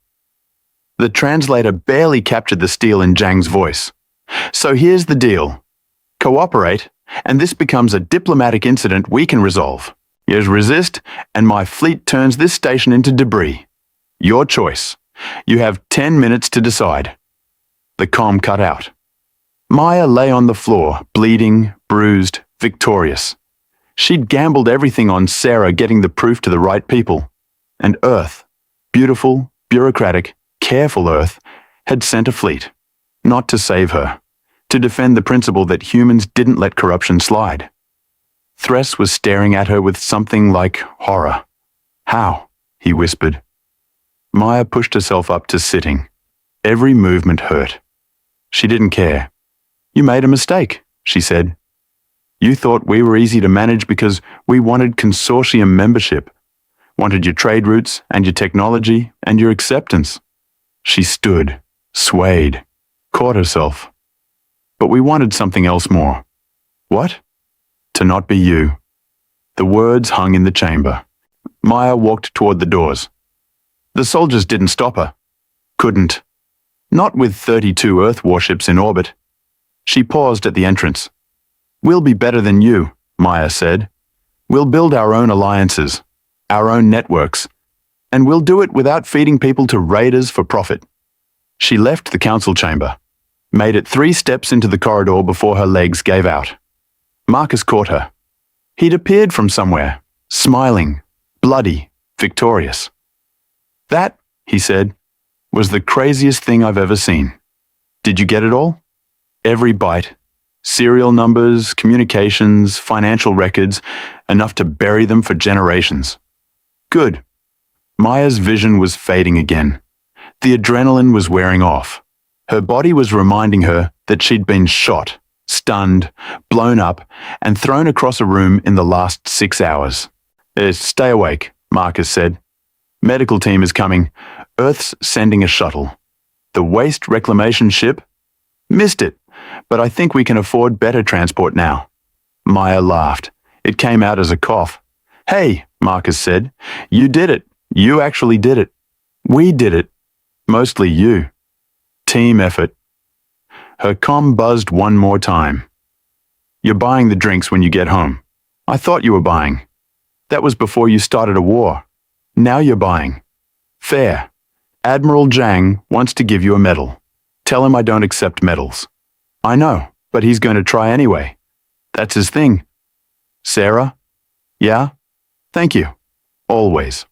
The translator barely captured the steel in Zhang's voice. So here's the deal. Cooperate, and this becomes a diplomatic incident we can resolve. You resist, and my fleet turns this station into debris. Your choice. You have 10 minutes to decide. The comm cut out. Maya lay on the floor, bleeding, bruised, victorious. She'd gambled everything on Sarah getting the proof to the right people. And Earth, beautiful, bureaucratic, careful Earth, had sent a fleet. Not to save her. To defend the principle that humans didn't let corruption slide. Thress was staring at her with something like horror. How? He whispered. Maya pushed herself up to sitting. Every movement hurt. She didn't care. You made a mistake, she said. You thought we were easy to manage because we wanted consortium membership. Wanted your trade routes and your technology and your acceptance. She stood, swayed, caught herself. But we wanted something else more. What? To not be you. The words hung in the chamber. Maya walked toward the doors. The soldiers didn't stop her. Couldn't. Not with 32 Earth warships in orbit. She paused at the entrance. We'll be better than you, Maya said. We'll build our own alliances, our own networks, and we'll do it without feeding people to raiders for profit. She left the council chamber, made it 3 steps into the corridor before her legs gave out. Marcus caught her. He'd appeared from somewhere, smiling, bloody, victorious. That, he said, was the craziest thing I've ever seen. Did you get it all? Every byte. Serial numbers, communications, financial records, enough to bury them for generations. Good. Maya's vision was fading again. The adrenaline was wearing off. Her body was reminding her that she'd been shot, stunned, blown up, and thrown across a room in the last 6 hours. Stay awake, Marcus said. Medical team is coming. Earth's sending a shuttle. The waste reclamation ship? Missed it, but I think we can afford better transport now. Maya laughed. It came out as a cough. Hey, Marcus said, you did it. You actually did it. We did it. Mostly you. Team effort. Her comm buzzed one more time. You're buying the drinks when you get home. I thought you were buying. That was before you started a war. Now you're buying. Fair. Admiral Zhang wants to give you a medal. Tell him I don't accept medals. I know, but he's going to try anyway. That's his thing. Sarah? Yeah? Thank you. Always.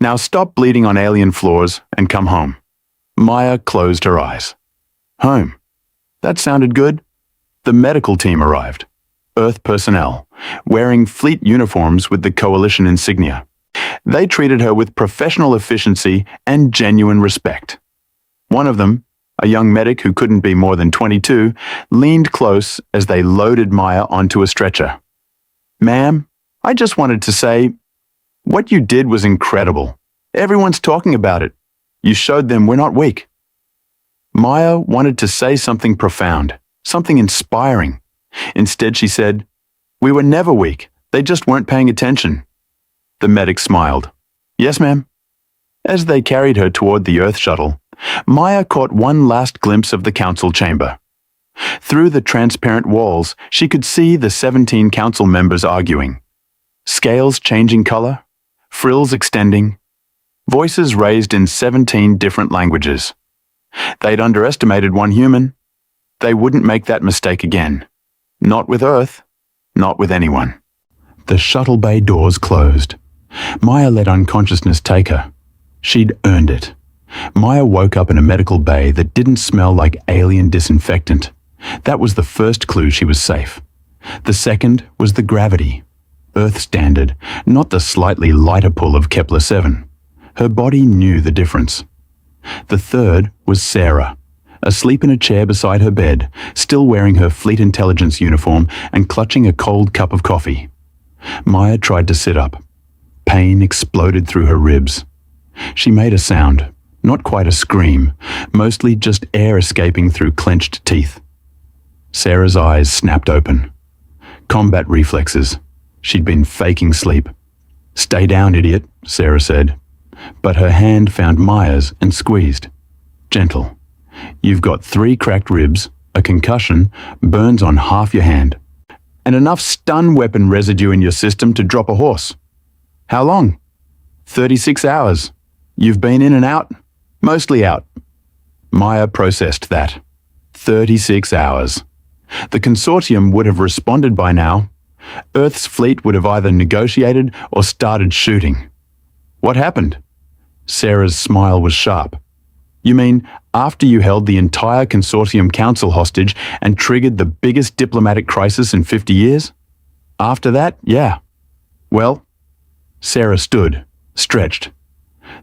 Now stop bleeding on alien floors and come home. Maya closed her eyes. Home. That sounded good. The medical team arrived. Earth personnel, wearing fleet uniforms with the Coalition insignia. They treated her with professional efficiency and genuine respect. One of them, a young medic who couldn't be more than 22, leaned close as they loaded Maya onto a stretcher. Ma'am, I just wanted to say, what you did was incredible. Everyone's talking about it. You showed them we're not weak. Maya wanted to say something profound, something inspiring. Instead, she said, we were never weak. They just weren't paying attention. The medic smiled. Yes, ma'am. As they carried her toward the Earth shuttle, Maya caught one last glimpse of the council chamber. Through the transparent walls, she could see the 17 council members arguing. Scales changing color, frills extending, voices raised in 17 different languages. They'd underestimated one human. They wouldn't make that mistake again. Not with Earth, not with anyone. The shuttle bay doors closed. Maya let unconsciousness take her. She'd earned it. Maya woke up in a medical bay that didn't smell like alien disinfectant. That was the first clue she was safe. The second was the gravity. Earth standard, not the slightly lighter pull of Kepler-7. Her body knew the difference. The third was Sarah, asleep in a chair beside her bed, still wearing her Fleet Intelligence uniform and clutching a cold cup of coffee. Maya tried to sit up. Pain exploded through her ribs. She made a sound, not quite a scream, mostly just air escaping through clenched teeth. Sarah's eyes snapped open. Combat reflexes. She'd been faking sleep. Stay down, idiot, Sarah said. But her hand found Maya's and squeezed. Gentle. You've got 3 cracked ribs, a concussion, burns on half your hand, and enough stun weapon residue in your system to drop a horse. How long? 36 hours. You've been in and out? Mostly out. Maya processed that. 36 hours. The consortium would have responded by now. Earth's fleet would have either negotiated or started shooting. What happened? Sarah's smile was sharp. You mean after you held the entire consortium council hostage and triggered the biggest diplomatic crisis in 50 years? After that, yeah. Well, Sarah stood, stretched.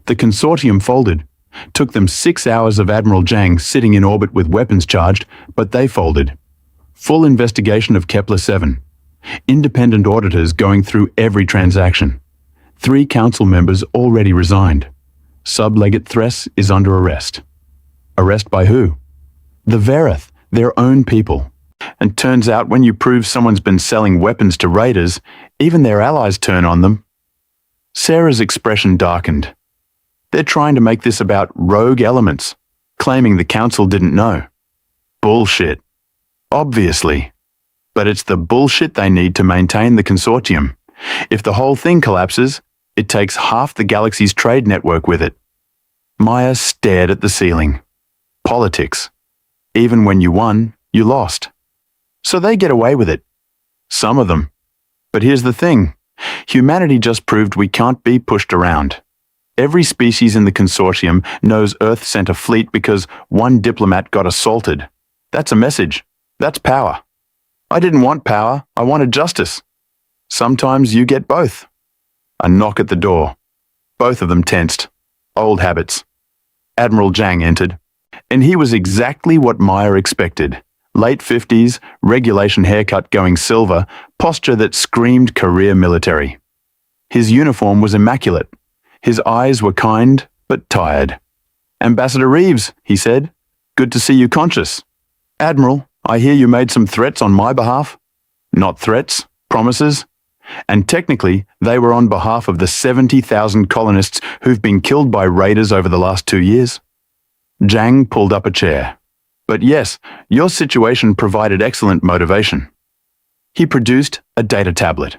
The consortium folded. Took them 6 hours of Admiral Zhang sitting in orbit with weapons charged, but they folded. Full investigation of Kepler-7. Independent auditors going through every transaction. 3 council members already resigned. Sub-Legate Thress is under arrest. Arrest by who? The Verdant, their own people. And turns out when you prove someone's been selling weapons to raiders, even their allies turn on them. Sarah's expression darkened. They're trying to make this about rogue elements, claiming the council didn't know. Bullshit. Obviously. But it's the bullshit they need to maintain the consortium. If the whole thing collapses, it takes half the galaxy's trade network with it. Maya stared at the ceiling. Politics. Even when you won, you lost. So they get away with it. Some of them. But here's the thing. Humanity just proved we can't be pushed around. Every species in the consortium knows Earth sent a fleet because one diplomat got assaulted. That's a message. That's power. I didn't want power. I wanted justice. Sometimes you get both. A knock at the door. Both of them tensed. Old habits. Admiral Zhang entered, and he was exactly what Maya expected. Late 50s, regulation haircut going silver, posture that screamed career military. His uniform was immaculate. His eyes were kind, but tired. Ambassador Reeves, he said, good to see you conscious. Admiral, I hear you made some threats on my behalf. Not threats, promises. And technically, they were on behalf of the 70,000 colonists who've been killed by raiders over the last 2 years. Zhang pulled up a chair. But yes, your situation provided excellent motivation. He produced a data tablet.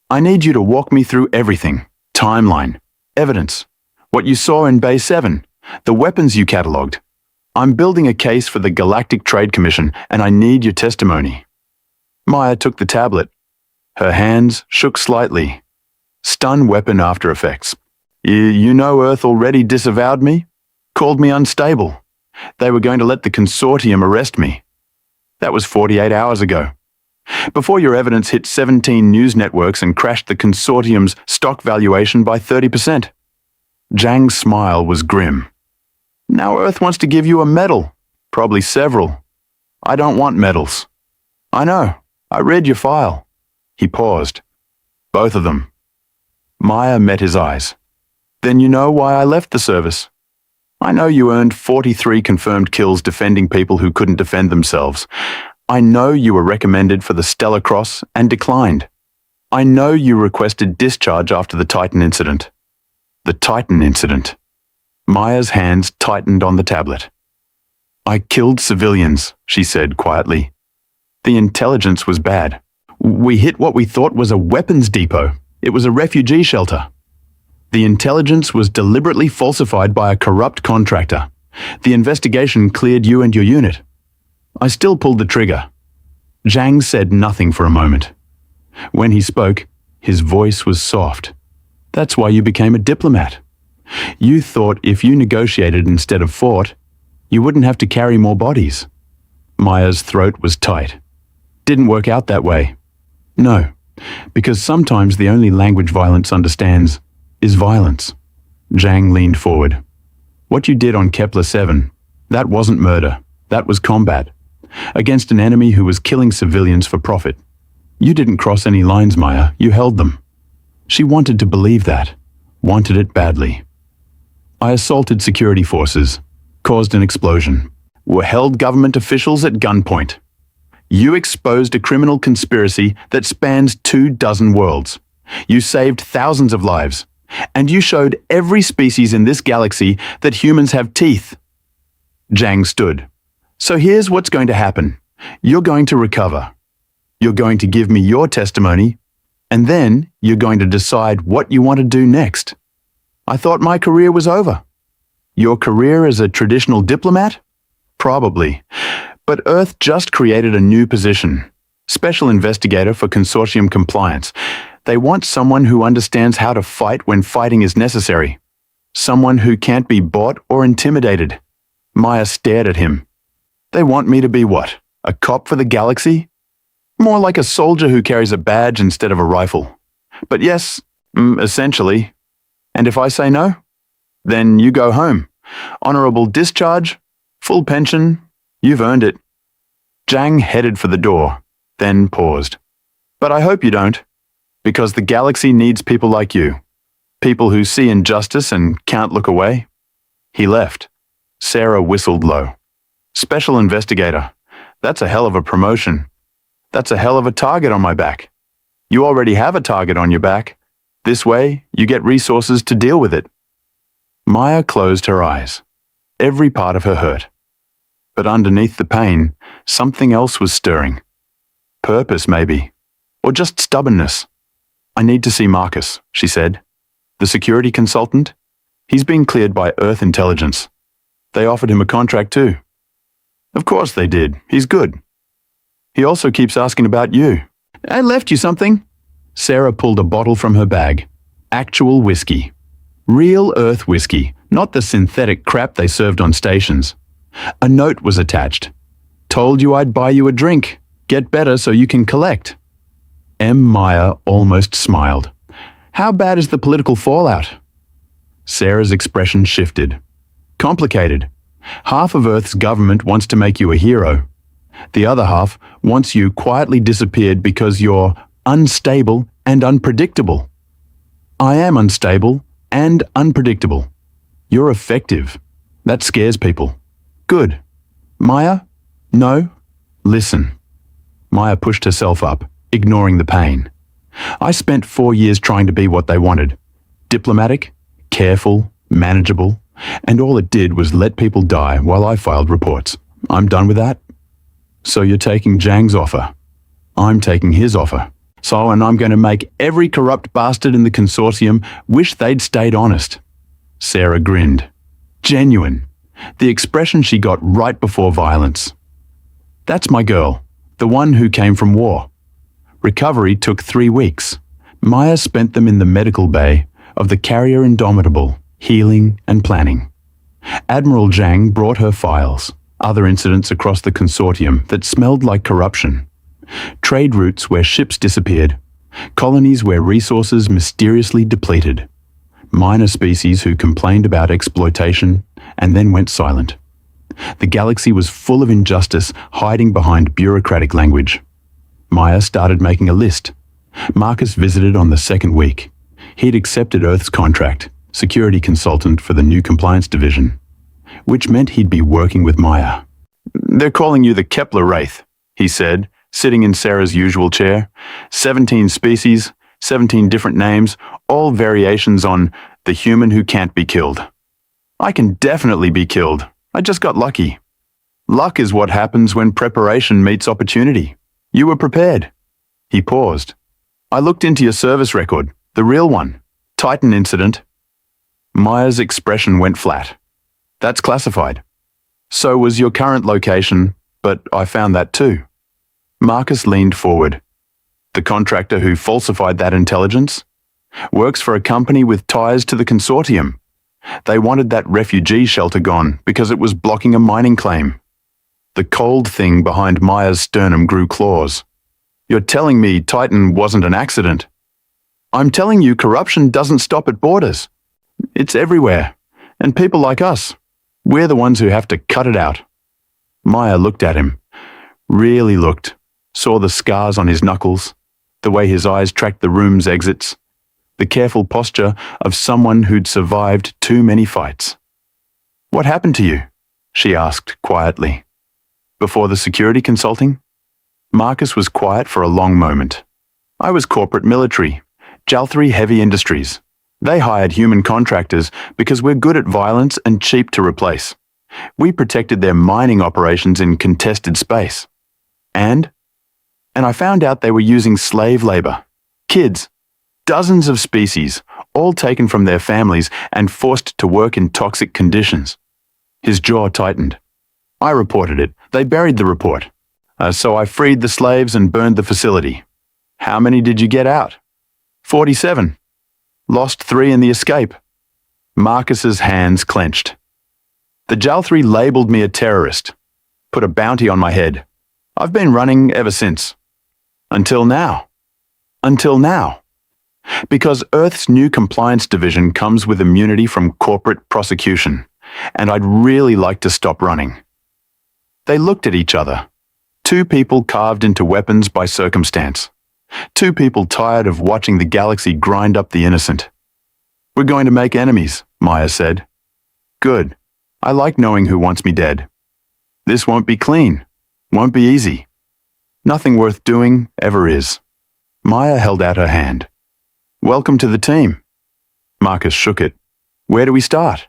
I need you to walk me through everything. Timeline, evidence, what you saw in Bay 7, The weapons you catalogued. I'm building a case for the Galactic Trade Commission, and I need your testimony. Maya took the tablet. Her hands shook slightly. Stun weapon after effects. You know Earth already disavowed me? Called me unstable. They were going to let the consortium arrest me. That was 48 hours ago. Before your evidence hit 17 news networks and crashed the consortium's stock valuation by 30%. Zhang's smile was grim. Now Earth wants to give you a medal. Probably several. I don't want medals. I know. I read your file. He paused. Both of them. Maya met his eyes. Then you know why I left the service. I know you earned 43 confirmed kills defending people who couldn't defend themselves. I know you were recommended for the Stellar Cross and declined. I know you requested discharge after the Titan incident. The Titan incident. Maya's hands tightened on the tablet. I killed civilians, she said quietly. The intelligence was bad. We hit what we thought was a weapons depot. It was a refugee shelter. The intelligence was deliberately falsified by a corrupt contractor. The investigation cleared you and your unit. I still pulled the trigger. Zhang said nothing for a moment. When he spoke, his voice was soft. That's why you became a diplomat. You thought if you negotiated instead of fought, you wouldn't have to carry more bodies. Maya's throat was tight. Didn't work out that way. No, because sometimes the only language violence understands is violence. Zhang leaned forward. What you did on Kepler 7, that wasn't murder. That was combat. Against an enemy who was killing civilians for profit. You didn't cross any lines, Maya. You held them. She wanted to believe that. Wanted it badly. I assaulted security forces. Caused an explosion. Held government officials at gunpoint. You exposed a criminal conspiracy that spans 24 worlds. You saved thousands of lives. And you showed every species in this galaxy that humans have teeth. Zhang stood. So here's what's going to happen. You're going to recover. You're going to give me your testimony, and then you're going to decide what you want to do next. I thought my career was over. Your career as a traditional diplomat? Probably. But Earth just created a new position. Special investigator for consortium compliance. They want someone who understands how to fight when fighting is necessary. Someone who can't be bought or intimidated. Maya stared at him. They want me to be what? A cop for the galaxy? More like a soldier who carries a badge instead of a rifle. But yes, essentially. And if I say no? Then you go home. Honorable discharge, full pension, you've earned it. Zhang headed for the door, then paused. But I hope you don't. Because the galaxy needs people like you. People who see injustice and can't look away. He left. Sarah whistled low. Special investigator. That's a hell of a promotion. That's a hell of a target on my back. You already have a target on your back. This way, you get resources to deal with it. Maya closed her eyes. Every part of her hurt. But underneath the pain, something else was stirring. Purpose, maybe. Or just stubbornness. I need to see Marcus, she said. The security consultant? He's been cleared by Earth Intelligence. They offered him a contract too. Of course they did. He's good. He also keeps asking about you. I left you something. Sarah pulled a bottle from her bag. Actual whiskey. Real Earth whiskey, not the synthetic crap they served on stations. A note was attached. Told you I'd buy you a drink. Get better so you can collect. M. Maya almost smiled. How bad is the political fallout? Sarah's expression shifted. Complicated. Half of Earth's government wants to make you a hero. The other half wants you quietly disappeared because you're unstable and unpredictable. I am unstable and unpredictable. You're effective. That scares people. Good. Maya? No? Listen. Maya pushed herself up, ignoring the pain. I spent 4 years trying to be what they wanted. Diplomatic, careful, manageable, and all it did was let people die while I filed reports. I'm done with that. So you're taking Zhang's offer. I'm taking his offer. And I'm going to make every corrupt bastard in the consortium wish they'd stayed honest. Sarah grinned. Genuine. The expression she got right before violence. That's my girl, the one who came from war. Recovery took 3 weeks. Maya spent them in the medical bay of the carrier Indomitable, healing and planning. Admiral Zhang brought her files, other incidents across the consortium that smelled like corruption. Trade routes where ships disappeared, colonies where resources mysteriously depleted, minor species who complained about exploitation and then went silent. The galaxy was full of injustice hiding behind bureaucratic language. Maya started making a list. Marcus visited on the 2nd week. He'd accepted Earth's contract, security consultant for the new compliance division, which meant he'd be working with Maya. "They're calling you the Kepler Wraith," he said, sitting in Sarah's usual chair. 17 species, 17 different names, all variations on the human who can't be killed. I can definitely be killed. I just got lucky. Luck is what happens when preparation meets opportunity. You were prepared. He paused. I looked into your service record, the real one. Titan incident. Maya's expression went flat. That's classified. So was your current location, but I found that too. Marcus leaned forward. The contractor who falsified that intelligence works for a company with ties to the consortium. They wanted that refugee shelter gone because it was blocking a mining claim. The cold thing behind Maya's sternum grew claws. You're telling me Titan wasn't an accident? I'm telling you corruption doesn't stop at borders. It's everywhere. And people like us, we're the ones who have to cut it out. Maya looked at him. Really looked. Saw the scars on his knuckles, the way his eyes tracked the room's exits, the careful posture of someone who'd survived too many fights. What happened to you? She asked quietly. Before the security consulting? Marcus was quiet for a long moment. I was corporate military, Jalthari Heavy Industries. They hired human contractors because we're good at violence and cheap to replace. We protected their mining operations in contested space. And I found out they were using slave labor. Kids. Dozens of species, all taken from their families and forced to work in toxic conditions. His jaw tightened. I reported it. They buried the report. So I freed the slaves and burned the facility. How many did you get out? 47. Lost 3 in the escape. Marcus's hands clenched. The Jalthari labeled me a terrorist. Put a bounty on my head. I've been running ever since. Until now. Until now. Because Earth's new compliance division comes with immunity from corporate prosecution, and I'd really like to stop running. They looked at each other. 2 people carved into weapons by circumstance. 2 people tired of watching the galaxy grind up the innocent. We're going to make enemies, Maya said. Good. I like knowing who wants me dead. This won't be clean. Won't be easy. Nothing worth doing ever is. Maya held out her hand. Welcome to the team. Marcus shook it. Where do we start?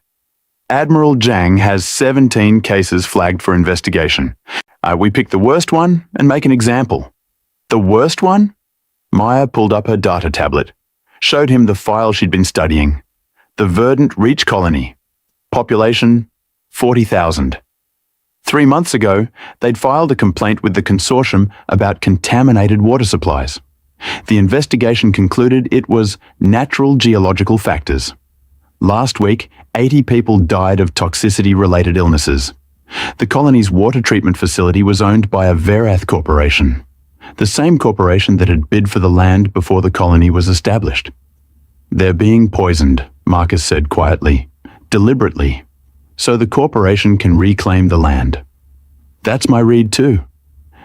Admiral Zhang has 17 cases flagged for investigation. We pick the worst one and make an example. The worst one? Maya pulled up her data tablet, showed him the file she'd been studying. The Verdant Reach Colony. Population, 40,000. 3 months ago, they'd filed a complaint with the consortium about contaminated water supplies. The investigation concluded it was natural geological factors. Last week, 80 people died of toxicity-related illnesses. The colony's water treatment facility was owned by a Verdant corporation, the same corporation that had bid for the land before the colony was established. They're being poisoned, Marcus said quietly, deliberately, so the corporation can reclaim the land. That's my read too.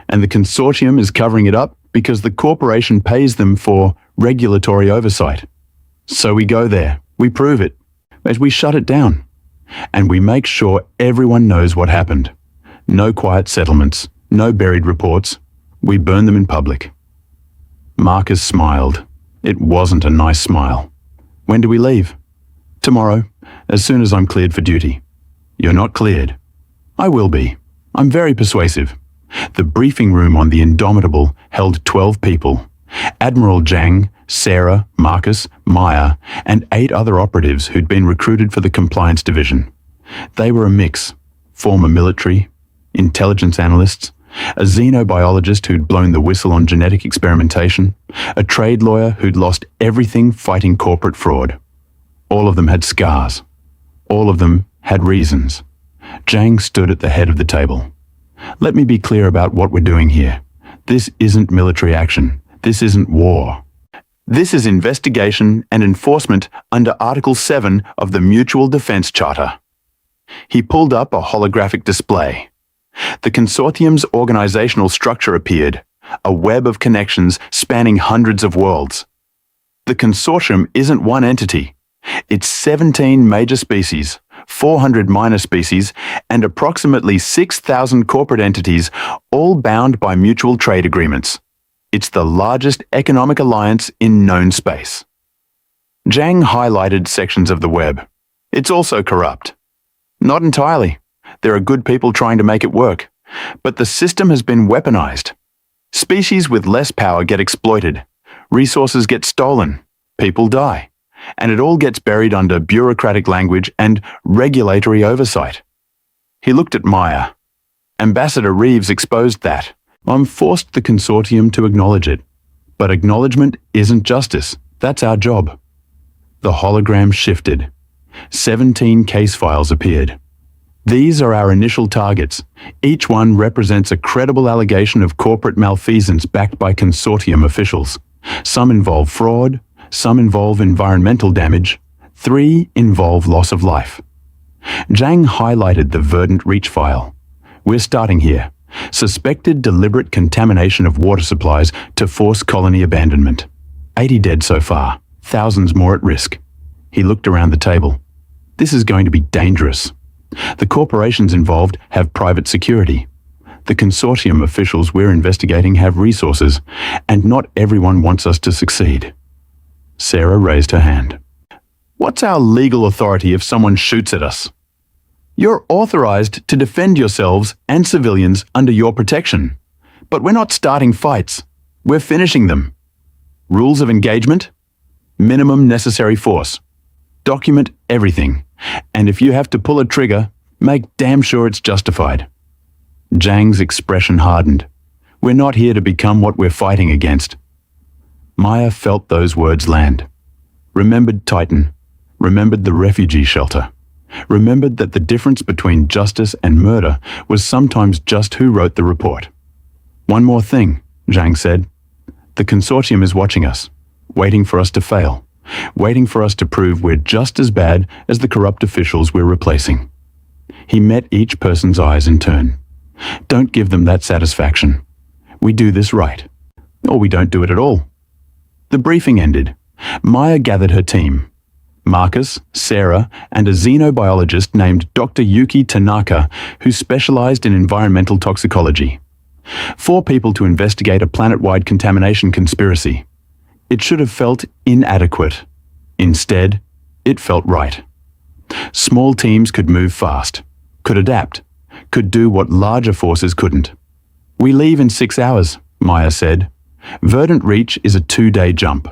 And the consortium is covering it up because the corporation pays them for regulatory oversight. So we go there, we prove it, as we shut it down, and we make sure everyone knows what happened. No quiet settlements, no buried reports. We burn them in public. Marcus smiled. It wasn't a nice smile. When do we leave? Tomorrow, as soon as I'm cleared for duty. You're not cleared. I will be. I'm very persuasive. The briefing room on the Indomitable held 12 people. Admiral Zhang, Sarah, Marcus, Maya, and 8 other operatives who'd been recruited for the compliance division. They were a mix: former military, intelligence analysts, a xenobiologist who'd blown the whistle on genetic experimentation, a trade lawyer who'd lost everything fighting corporate fraud. All of them had scars. All of them had reasons. Zhang stood at the head of the table. Let me be clear about what we're doing here. This isn't military action. This isn't war. This is investigation and enforcement under Article 7 of the Mutual Defense Charter. He pulled up a holographic display. The consortium's organizational structure appeared, a web of connections spanning hundreds of worlds. The consortium isn't one entity. It's 17 major species, 400 minor species, and approximately 6,000 corporate entities, all bound by mutual trade agreements. It's the largest economic alliance in known space. Zhang highlighted sections of the web. It's also corrupt. Not entirely. There are good people trying to make it work. But the system has been weaponized. Species with less power get exploited. Resources get stolen. People die. And it all gets buried under bureaucratic language and regulatory oversight. He looked at Maya. Ambassador Reeves exposed that. I'm forced the consortium to acknowledge it. But acknowledgement isn't justice. That's our job. The hologram shifted. 17 case files appeared. These are our initial targets. Each one represents a credible allegation of corporate malfeasance backed by consortium officials. Some involve fraud, some involve environmental damage, 3 involve loss of life. Zhang highlighted the Verdant Reach file. We're starting here. Suspected deliberate contamination of water supplies to force colony abandonment. 80 dead so far, thousands more at risk. He looked around the table. This is going to be dangerous. The corporations involved have private security. The consortium officials we're investigating have resources, and not everyone wants us to succeed. Sarah raised her hand. What's our legal authority if someone shoots at us? You're authorized to defend yourselves and civilians under your protection. But we're not starting fights. We're finishing them. Rules of engagement? Minimum necessary force. Document everything. And if you have to pull a trigger, make damn sure it's justified. Zhang's expression hardened. We're not here to become what we're fighting against. Maya felt those words land. Remembered Titan. Remembered the refugee shelter. Remembered that the difference between justice and murder was sometimes just who wrote the report. One more thing, Zhang said. The consortium is watching us, waiting for us to fail, waiting for us to prove we're just as bad as the corrupt officials we're replacing. He met each person's eyes in turn. Don't give them that satisfaction. We do this right. Or we don't do it at all. The briefing ended. Maya gathered her team. Marcus, Sarah, and a xenobiologist named Dr. Yuki Tanaka, who specialized in environmental toxicology. 4 people to investigate a planet-wide contamination conspiracy. It should have felt inadequate. Instead, it felt right. Small teams could move fast, could adapt, could do what larger forces couldn't. We leave in 6 hours, Maya said. Verdant Reach is a 2-day jump.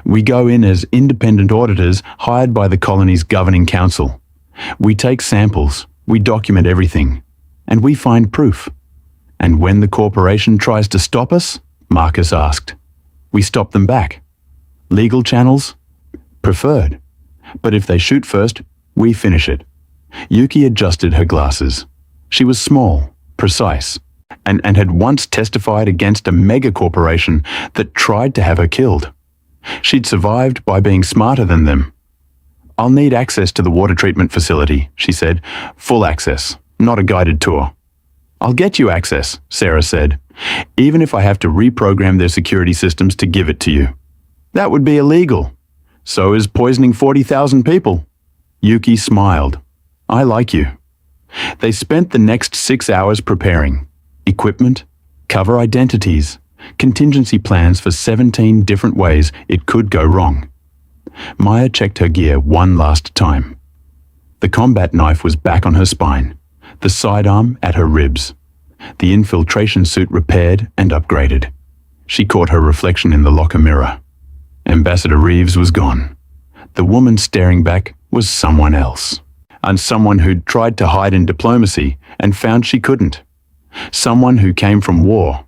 We go in as independent auditors hired by the colony's governing council. We take samples, we document everything, and we find proof. And when the corporation tries to stop us, Marcus asked, we stop them back. Legal channels? Preferred. But if they shoot first, we finish it. Yuki adjusted her glasses. She was small, precise, and had once testified against a mega corporation that tried to have her killed. She'd survived by being smarter than them. I'll need access to the water treatment facility, she said. Full access, not a guided tour. I'll get you access, Sarah said, even if I have to reprogram their security systems to give it to you. That would be illegal. So is poisoning 40,000 people. Yuki smiled. I like you. They spent the next 6 hours preparing. Equipment, cover identities, contingency plans for 17 different ways it could go wrong. Maya checked her gear one last time. The combat knife was back on her spine, the sidearm at her ribs, the infiltration suit repaired and upgraded. She caught her reflection in the locker mirror. Ambassador Reeves was gone. The woman staring back was someone else. And someone who'd tried to hide in diplomacy and found she couldn't. Someone who came from war.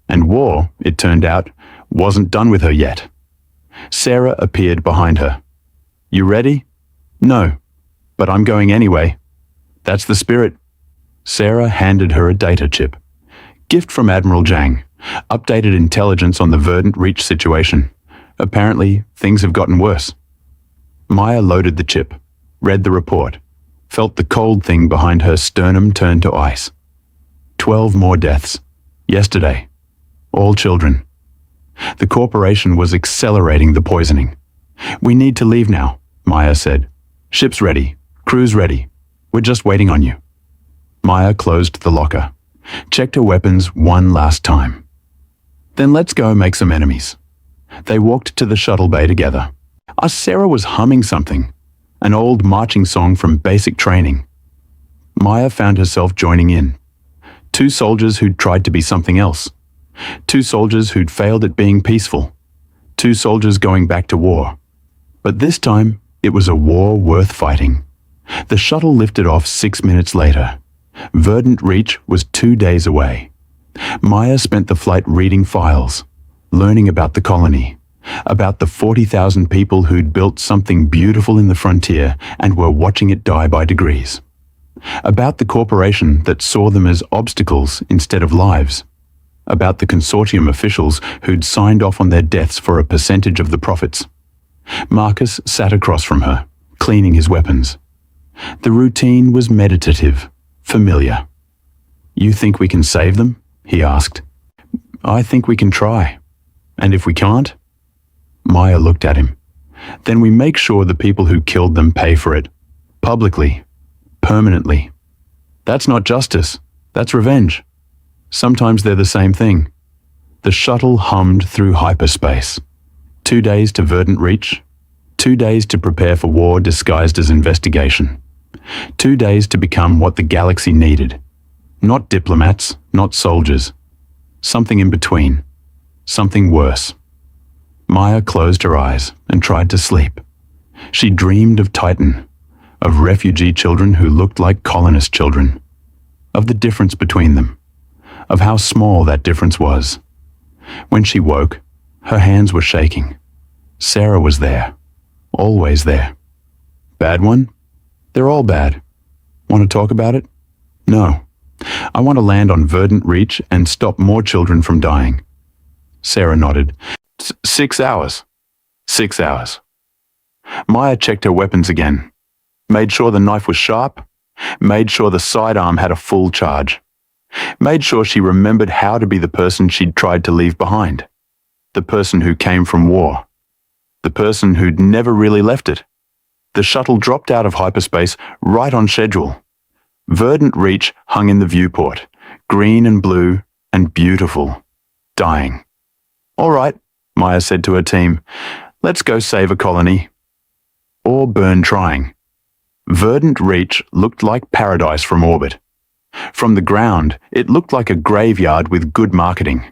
And war, it turned out, wasn't done with her yet. Sarah appeared behind her. "You ready?" "No, but I'm going anyway." "That's the spirit." Sarah handed her a data chip. Gift from Admiral Jang. Updated intelligence on the Verdant Reach situation. Apparently, things have gotten worse. Maya loaded the chip, read the report, felt the cold thing behind her sternum turn to ice. 12 more deaths. Yesterday. All children. The corporation was accelerating the poisoning. "We need to leave now," Maya said. "Ship's ready. Crew's ready. We're just waiting on you." Maya closed the locker, checked her weapons one last time. "Then let's go make some enemies." They walked to the shuttle bay together. Sarah was humming something, an old marching song from basic training. Maya found herself joining in. 2 soldiers who'd tried to be something else. 2 soldiers who'd failed at being peaceful. 2 soldiers going back to war. But this time, it was a war worth fighting. The shuttle lifted off 6 minutes later. Verdant Reach was 2 days away. Maya spent the flight reading files, learning about the colony, about the 40,000 people who'd built something beautiful in the frontier and were watching it die by degrees. About the corporation that saw them as obstacles instead of lives. About the consortium officials who'd signed off on their deaths for a percentage of the profits. Marcus sat across from her, cleaning his weapons. The routine was meditative, familiar. "You think we can save them?" he asked. "I think we can try. And if we can't?" Maya looked at him. "Then we make sure the people who killed them pay for it. Publicly. Permanently. That's not justice. That's revenge. Sometimes they're the same thing." The shuttle hummed through hyperspace. 2 days to Verdant Reach. 2 days to prepare for war disguised as investigation. 2 days to become what the galaxy needed. Not diplomats, not soldiers. Something in between. Something worse. Maya closed her eyes and tried to sleep. She dreamed of Titan, of refugee children who looked like colonist children, of the difference between them, of how small that difference was. When she woke, her hands were shaking. Sarah was there, always there. "Bad one?" "They're all bad." "Want to talk about it?" "No. I want to land on Verdant Reach and stop more children from dying." Sarah nodded. 6 hours. 6 hours. Maya checked her weapons again. Made sure the knife was sharp. Made sure the sidearm had a full charge. Made sure she remembered how to be the person she'd tried to leave behind. The person who came from war. The person who'd never really left it. The shuttle dropped out of hyperspace right on schedule. Verdant Reach hung in the viewport, green and blue and beautiful, dying. "All right," Maya said to her team, "let's go save a colony. Or burn trying." Verdant Reach looked like paradise from orbit. From the ground, it looked like a graveyard with good marketing.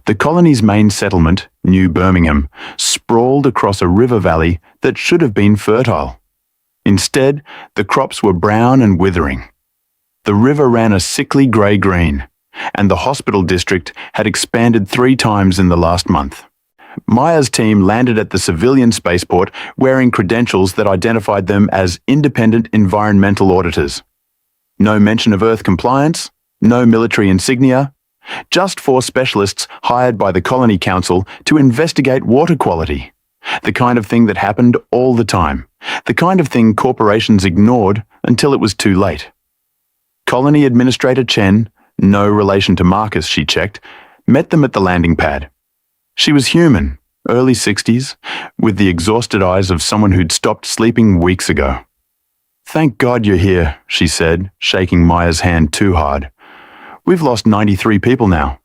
The colony's main settlement, New Birmingham, sprawled across a river valley that should have been fertile. Instead, the crops were brown and withering. The river ran a sickly grey-green, and the hospital district had expanded 3 times in the last month. Maya's team landed at the civilian spaceport wearing credentials that identified them as independent environmental auditors. No mention of Earth compliance, no military insignia, just 4 specialists hired by the Colony Council to investigate water quality. The kind of thing that happened all the time. The kind of thing corporations ignored until it was too late. Colony Administrator Chen, no relation to Marcus, she checked, met them at the landing pad. She was human, early 60s, with the exhausted eyes of someone who'd stopped sleeping weeks ago. "Thank God you're here," she said, shaking Maya's hand too hard. "We've lost 93 people now.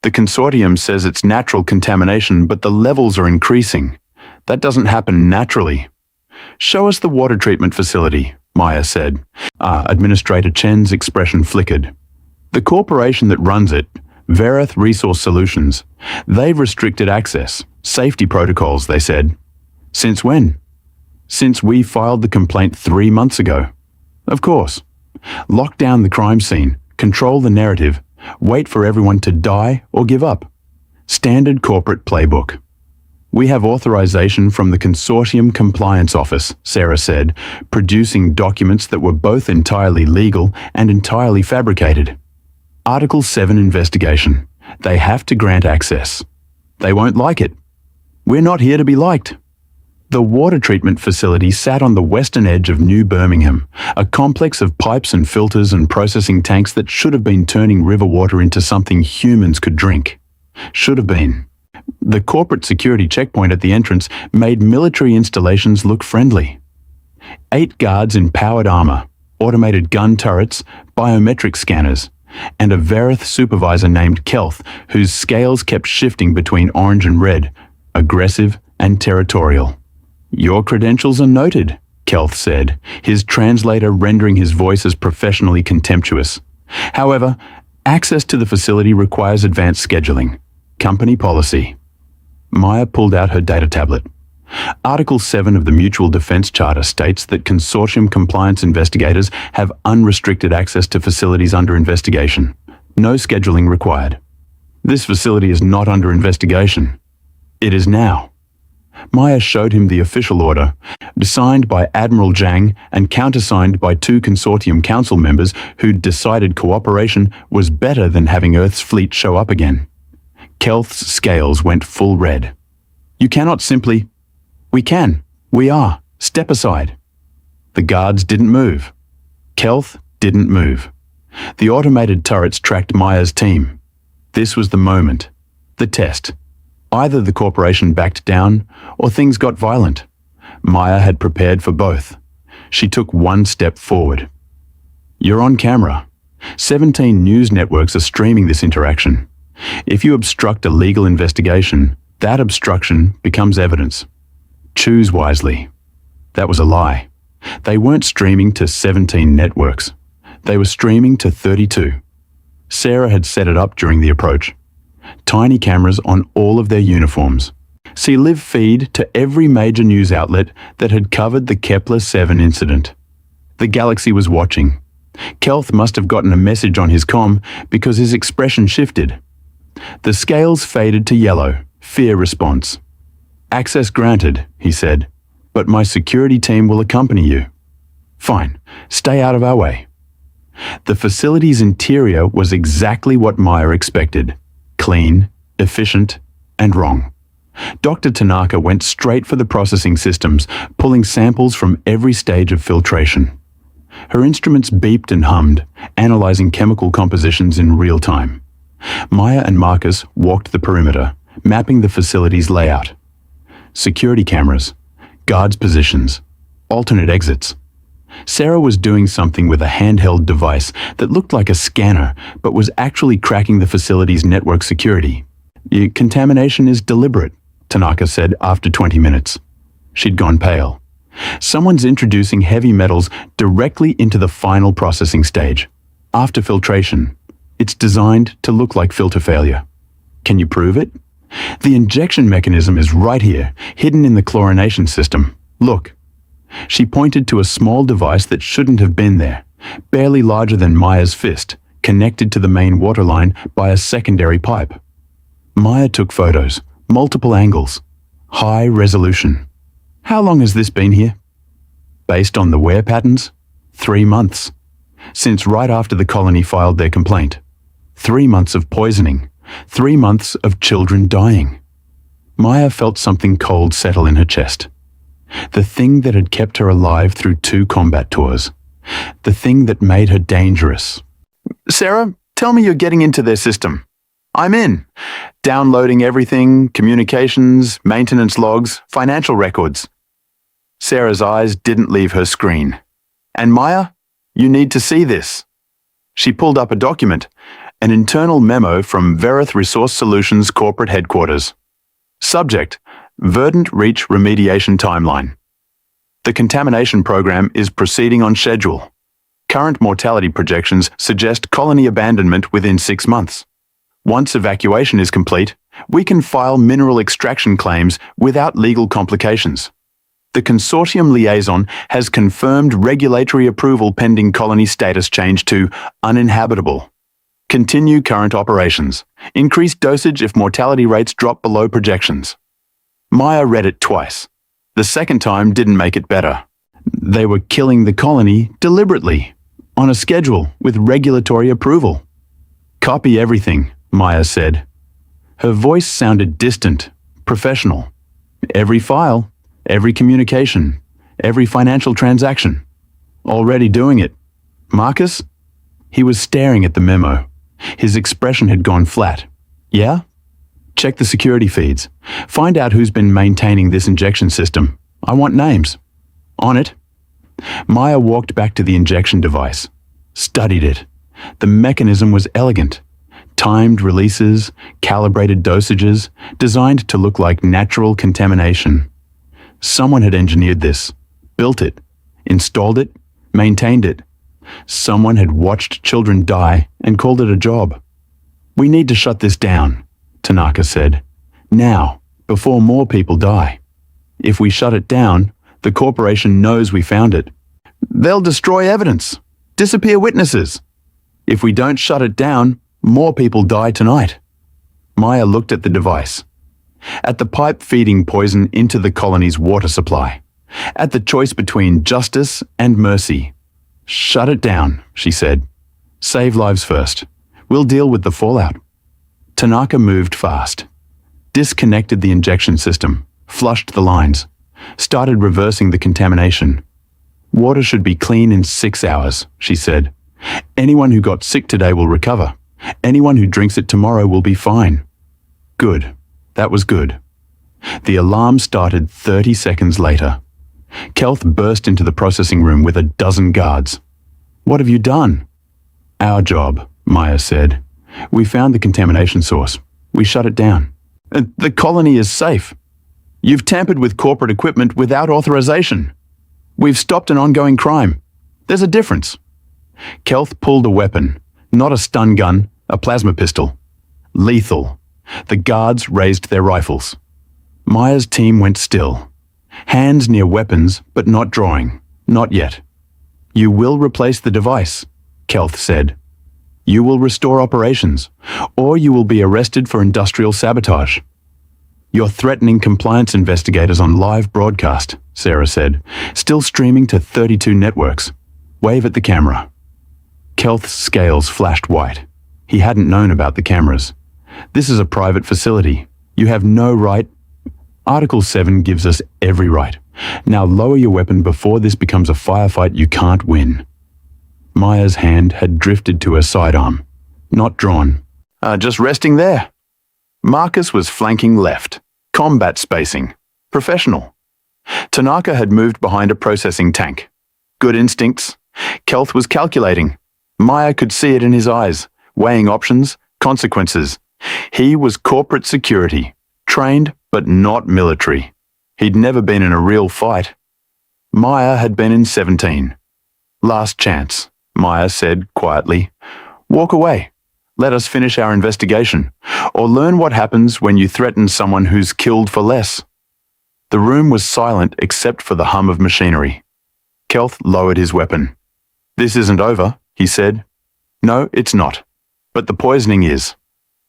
The consortium says it's natural contamination, but the levels are increasing. That doesn't happen naturally." "Show us the water treatment facility," Maya said. Administrator Chen's expression flickered. "The corporation that runs it, Verdant Resource Solutions, they've restricted access. Safety protocols, they said." "Since when?" "Since we filed the complaint 3 months ago." Of course. Lock down the crime scene, control the narrative, wait for everyone to die or give up. Standard corporate playbook. We have authorization from the Consortium Compliance Office, Sarah said, producing documents that were both entirely legal and entirely fabricated. Article 7 investigation. They have to grant access. They won't like it. We're not here to be liked. The water treatment facility sat on the western edge of New Birmingham, a complex of pipes and filters and processing tanks that should have been turning river water into something humans could drink. Should have been. The corporate security checkpoint at the entrance made military installations look friendly. 8 guards in powered armor, automated gun turrets, biometric scanners, and a Verdant supervisor named Kelth, whose scales kept shifting between orange and red, aggressive and territorial. Your credentials are noted, Kelth said, his translator rendering his voice as professionally contemptuous. However, access to the facility requires advanced scheduling. Company policy. Maya pulled out her data tablet. Article 7 of the Mutual Defense Charter states that consortium compliance investigators have unrestricted access to facilities under investigation. No scheduling required. This facility is not under investigation. It is now. Maya showed him the official order, signed by Admiral Zhang and countersigned by 2 consortium council members who'd decided cooperation was better than having Earth's fleet show up again. Kelth's scales went full red. You cannot simply... We can. We are. Step aside. The guards didn't move. Kelth didn't move. The automated turrets tracked Maya's team. This was the moment. The test. Either the corporation backed down, or things got violent. Maya had prepared for both. She took one step forward. You're on camera. 17 news networks are streaming this interaction. If you obstruct a legal investigation, that obstruction becomes evidence. Choose wisely. That was a lie. They weren't streaming to 17 networks. They were streaming to 32. Sarah had set it up during the approach. Tiny cameras on all of their uniforms. See live feed to every major news outlet that had covered the Kepler-7 incident. The galaxy was watching. Kelth must have gotten a message on his comm because his expression shifted. The scales faded to yellow, fear response. Access granted, he said, but my security team will accompany you. Fine, stay out of our way. The facility's interior was exactly what Maya expected. Clean, efficient, and wrong. Dr. Tanaka went straight for the processing systems, pulling samples from every stage of filtration. Her instruments beeped and hummed, analyzing chemical compositions in real time. Maya and Marcus walked the perimeter, mapping the facility's layout. Security cameras, guards' positions, alternate exits. Sarah was doing something with a handheld device that looked like a scanner, but was actually cracking the facility's network security. Contamination is deliberate, Tanaka said after 20 minutes. She'd gone pale. Someone's introducing heavy metals directly into the final processing stage. After filtration, it's designed to look like filter failure. Can you prove it? The injection mechanism is right here, hidden in the chlorination system. Look. She pointed to a small device that shouldn't have been there, barely larger than Maya's fist, connected to the main waterline by a secondary pipe. Maya took photos, multiple angles, high resolution. How long has this been here? Based on the wear patterns, 3 months. Since right after the colony filed their complaint. 3 months of poisoning. 3 months of children dying. Maya felt something cold settle in her chest. The thing that had kept her alive through 2 combat tours. The thing that made her dangerous. Sarah, tell me you're getting into their system. I'm in. Downloading everything, communications, maintenance logs, financial records. Sarah's eyes didn't leave her screen. And Maya, you need to see this. She pulled up a document, an internal memo from Verdant Resource Solutions corporate headquarters. Subject, Verdant Reach Remediation Timeline. The contamination program is proceeding on schedule. Current mortality projections suggest colony abandonment within 6 months. Once evacuation is complete, we can file mineral extraction claims without legal complications. The consortium liaison has confirmed regulatory approval pending colony status change to uninhabitable. Continue current operations. Increase dosage if mortality rates drop below projections. Maya read it twice. The second time didn't make it better. They were killing the colony deliberately, on a schedule with regulatory approval. Copy everything, Maya said. Her voice sounded distant, professional. Every file, every communication, every financial transaction. Already doing it. Marcus? He was staring at the memo. His expression had gone flat. Yeah? Check the security feeds. Find out who's been maintaining this injection system. I want names. On it. Maya walked back to the injection device. Studied it. The mechanism was elegant. Timed releases, calibrated dosages, designed to look like natural contamination. Someone had engineered this, built it, installed it, maintained it. Someone had watched children die and called it a job. We need to shut this down, Tanaka said. Now, before more people die. If we shut it down, the corporation knows we found it. They'll destroy evidence, disappear witnesses. If we don't shut it down, more people die tonight. Maya looked at the device. At the pipe feeding poison into the colony's water supply. At the choice between justice and mercy. Shut it down, she said. Save lives first. We'll deal with the fallout. Tanaka moved fast. Disconnected the injection system, flushed the lines, started reversing the contamination. Water should be clean in 6 hours, she said. Anyone who got sick today will recover. Anyone who drinks it tomorrow will be fine. Good. That was good. The alarm started 30 seconds later. Kelth burst into the processing room with a dozen guards. What have you done? Our job, Maya said. We found the contamination source. We shut it down. The colony is safe. You've tampered with corporate equipment without authorization. We've stopped an ongoing crime. There's a difference. Kelth pulled a weapon, not a stun gun, a plasma pistol. Lethal. The guards raised their rifles. Maya's team went still. Hands near weapons, but not drawing. Not yet. You will replace the device, Kelth said. You will restore operations, or you will be arrested for industrial sabotage. You're threatening compliance investigators on live broadcast, Sarah said, still streaming to 32 networks. Wave at the camera. Kelth's scales flashed white. He hadn't known about the cameras. This is a private facility. You have no right. Article 7 gives us every right. Now lower your weapon before this becomes a firefight you can't win. Maya's hand had drifted to her sidearm. Not drawn. Just resting there. Marcus was flanking left. Combat spacing. Professional. Tanaka had moved behind a processing tank. Good instincts. Kelth was calculating. Maya could see it in his eyes, weighing options, consequences. He was corporate security, trained but not military. He'd never been in a real fight. Maya had been in 17. Last chance, Maya said quietly. Walk away. Let us finish our investigation, or learn what happens when you threaten someone who's killed for less. The room was silent except for the hum of machinery. Kelth lowered his weapon. This isn't over, he said. No, it's not. But the poisoning is.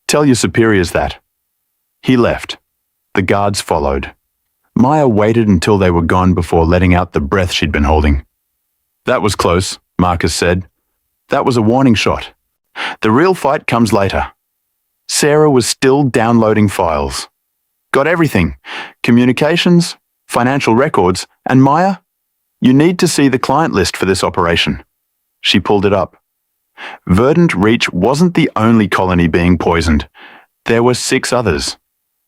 Tell your superiors that. He left. The guards followed. Maya waited until they were gone before letting out the breath she'd been holding. That was close, Marcus said. That was a warning shot. The real fight comes later. Sarah was still downloading files. Got everything. Communications, financial records, and Maya? You need to see the client list for this operation. She pulled it up. Verdant Reach wasn't the only colony being poisoned. There were 6 others.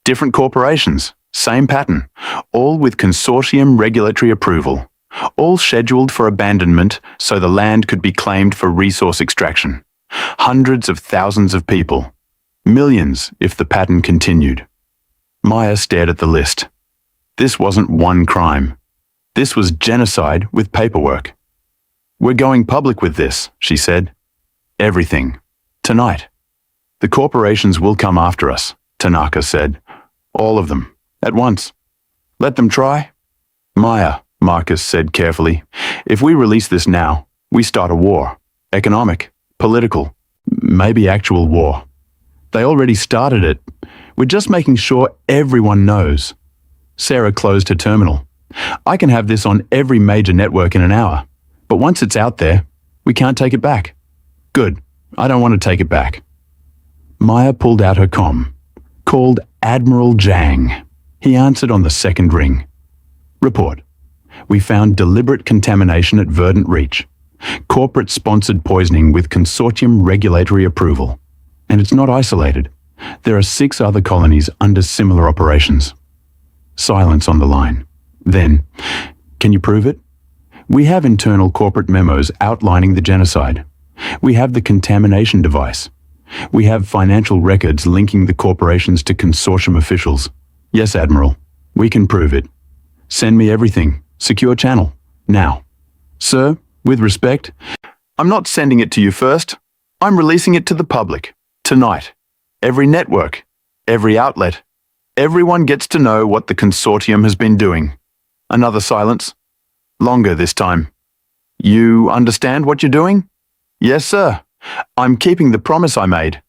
Different corporations, same pattern, all with consortium regulatory approval. All scheduled for abandonment so the land could be claimed for resource extraction. Hundreds of thousands of people. Millions if the pattern continued. Maya stared at the list. This wasn't one crime. This was genocide with paperwork. We're going public with this, she said. Everything. Tonight. The corporations will come after us, Tanaka said. All of them. At once. Let them try. Maya, Marcus said carefully, if we release this now, we start a war. Economic, political, maybe actual war. They already started it. We're just making sure everyone knows. Sarah closed her terminal. I can have this on every major network in an hour, but once it's out there, we can't take it back. Good, I don't want to take it back. Maya pulled out her comm. Called Admiral Zhang. He answered on the second ring. Report. We found deliberate contamination at Verdant Reach. Corporate-sponsored poisoning with consortium regulatory approval. And it's not isolated. There are 6 other colonies under similar operations. Silence on the line. Then, can you prove it? We have internal corporate memos outlining the genocide. We have the contamination device. We have financial records linking the corporations to consortium officials. Yes, Admiral, we can prove it. Send me everything. Secure channel. Now. Sir, with respect, I'm not sending it to you first. I'm releasing it to the public. Tonight. Every network. Every outlet. Everyone gets to know what the consortium has been doing. Another silence. Longer this time. You understand what you're doing? Yes, sir. I'm keeping the promise I made.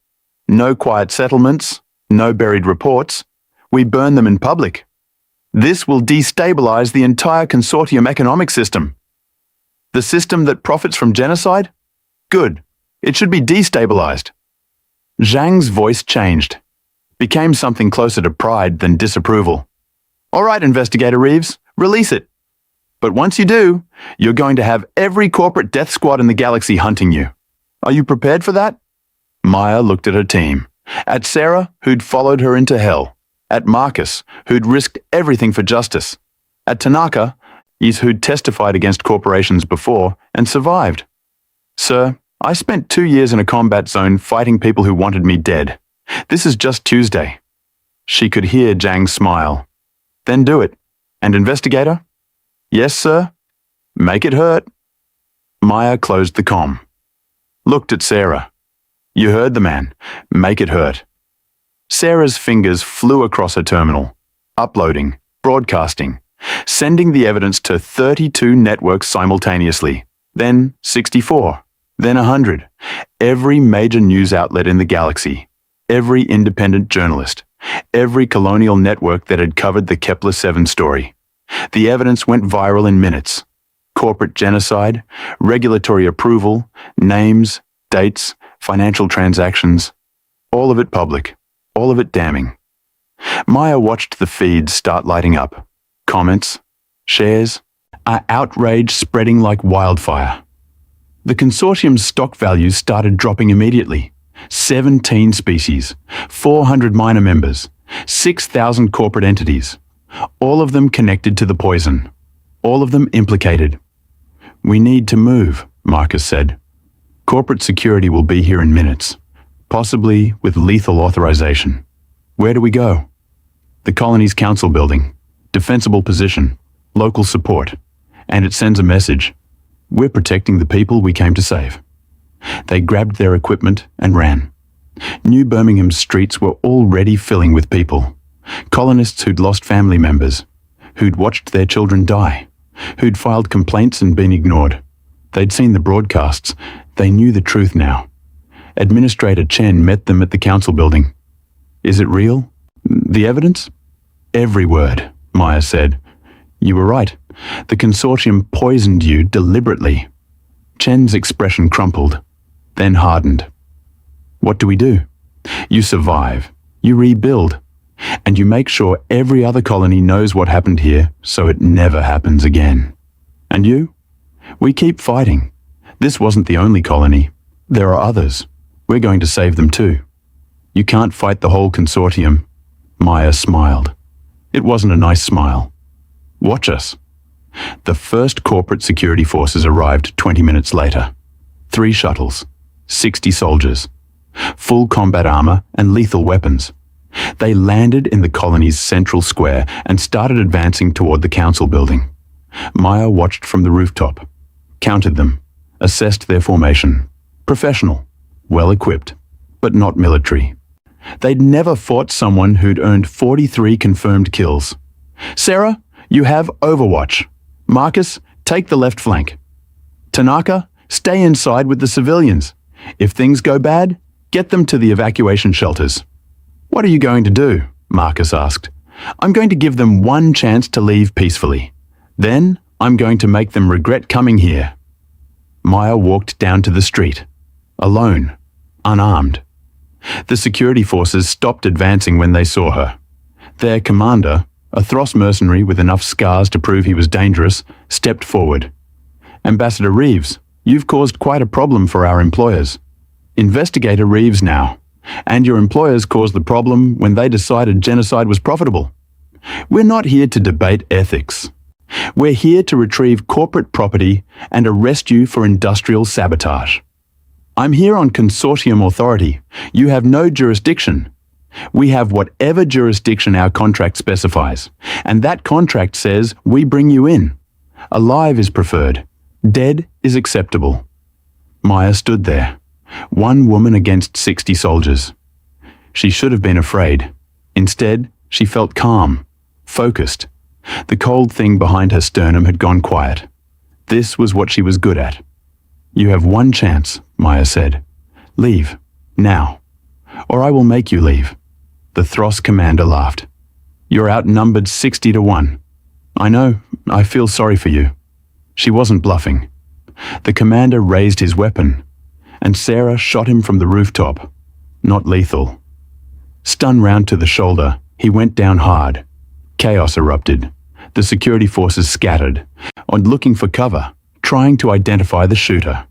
No quiet settlements. No buried reports. We burn them in public. This will destabilize the entire consortium economic system. The system that profits from genocide? Good. It should be destabilized. Zhang's voice changed. Became something closer to pride than disapproval. All right, Investigator Reeves, release it. But once you do, you're going to have every corporate death squad in the galaxy hunting you. Are you prepared for that? Maya looked at her team. At Sarah, who'd followed her into hell. At Marcus, who'd risked everything for justice. At Tanaka, who'd testified against corporations before and survived. Sir, I spent 2 years in a combat zone fighting people who wanted me dead. This is just Tuesday. She could hear Zhang smile. Then do it. And Investigator? Yes, sir. Make it hurt. Maya closed the comm. Looked at Sarah. You heard the man. Make it hurt. Sarah's fingers flew across her terminal, uploading, broadcasting, sending the evidence to 32 networks simultaneously, then 64, then 100, every major news outlet in the galaxy, every independent journalist, every colonial network that had covered the Kepler-7 story. The evidence went viral in minutes. Corporate genocide, regulatory approval, names, dates, financial transactions, all of it public. All of it damning. Maya watched the feeds start lighting up. Comments, shares, our outrage spreading like wildfire. The consortium's stock values started dropping immediately. 17 species, 400 minor members, 6,000 corporate entities. All of them connected to the poison. All of them implicated. We need to move, Marcus said. Corporate security will be here in minutes. Possibly with lethal authorization. Where do we go? The colony's council building. Defensible position. Local support. And it sends a message. We're protecting the people we came to save. They grabbed their equipment and ran. New Birmingham's streets were already filling with people. Colonists who'd lost family members. Who'd watched their children die. Who'd filed complaints and been ignored. They'd seen the broadcasts. They knew the truth now. Administrator Chen met them at the council building. Is it real? The evidence? Every word, Maya said. You were right. The consortium poisoned you deliberately. Chen's expression crumpled, then hardened. What do we do? You survive. You rebuild. And you make sure every other colony knows what happened here so it never happens again. And you? We keep fighting. This wasn't the only colony. There are others. We're going to save them too. You can't fight the whole consortium. Maya smiled. It wasn't a nice smile. Watch us. The first corporate security forces arrived 20 minutes later. 3 shuttles, 60 soldiers, full combat armor and lethal weapons. They landed in the colony's central square and started advancing toward the council building. Maya watched from the rooftop, counted them, assessed their formation. Professional. Well-equipped, but not military. They'd never fought someone who'd earned 43 confirmed kills. Sarah, You have Overwatch. Marcus, take the left flank. Tanaka, stay inside with the civilians. If things go bad, get them to the evacuation shelters." "What are you going to do?" Marcus asked. "I'm going to give them one chance to leave peacefully. Then I'm going to make them regret coming here." Maya walked down to the street, alone, unarmed. The security forces stopped advancing when they saw her. Their commander, a Thros mercenary with enough scars to prove he was dangerous, stepped forward. "Ambassador Reeves, you've caused quite a problem for our employers. Investigator Reeves now. And your employers caused the problem when they decided genocide was profitable. We're not here to debate ethics. We're here to retrieve corporate property and arrest you for industrial sabotage. I'm here on consortium authority. You have no jurisdiction. We have whatever jurisdiction our contract specifies, and that contract says we bring you in. Alive is preferred. Dead is acceptable." Maya stood there, one woman against 60 soldiers. She should have been afraid. Instead, she felt calm, focused. The cold thing behind her sternum had gone quiet. This was what she was good at. "You have one chance," Maya said. "Leave, now, or I will make you leave." The Thros commander laughed. "You're outnumbered 60 to 1. I know, I feel sorry for you." She wasn't bluffing. The commander raised his weapon, and Sarah shot him from the rooftop. Not lethal. Stun round to the shoulder, he went down hard. Chaos erupted. The security forces scattered, on looking for cover, trying to identify the shooter.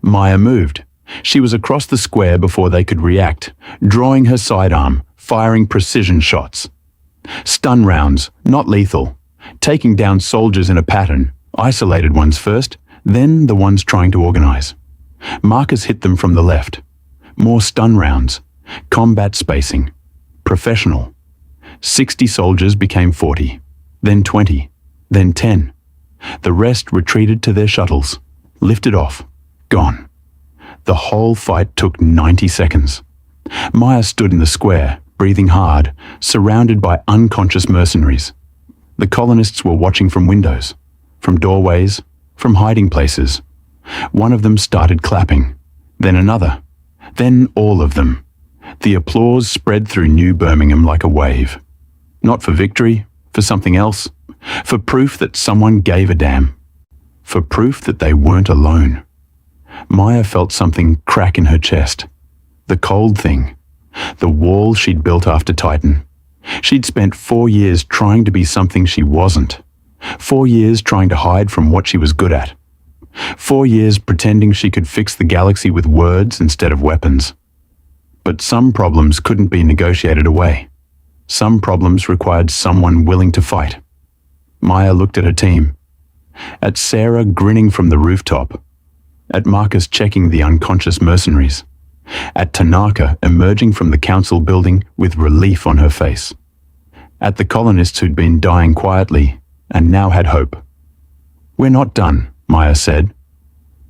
Maya moved. She was across the square before they could react, drawing her sidearm, firing precision shots. Stun rounds, not lethal, taking down soldiers in a pattern, isolated ones first, then the ones trying to organize. Marcus hit them from the left. More stun rounds, combat spacing, professional. 60 soldiers became 40, then 20, then 10. The rest retreated to their shuttles, lifted off, gone. The whole fight took 90 seconds. Maya stood in the square, breathing hard, surrounded by unconscious mercenaries. The colonists were watching from windows, from doorways, from hiding places. One of them started clapping, then another, then all of them. The applause spread through New Birmingham like a wave. Not for victory, for something else, for proof that someone gave a damn, for proof that they weren't alone. Maya felt something crack in her chest. The cold thing. The wall she'd built after Titan. She'd spent 4 years trying to be something she wasn't. 4 years trying to hide from what she was good at. 4 years pretending she could fix the galaxy with words instead of weapons. But some problems couldn't be negotiated away. Some problems required someone willing to fight. Maya looked at her team. At Sarah grinning from the rooftop. At Marcus checking the unconscious mercenaries. At Tanaka emerging from the council building with relief on her face. At the colonists who'd been dying quietly and now had hope. "We're not done," Maya said.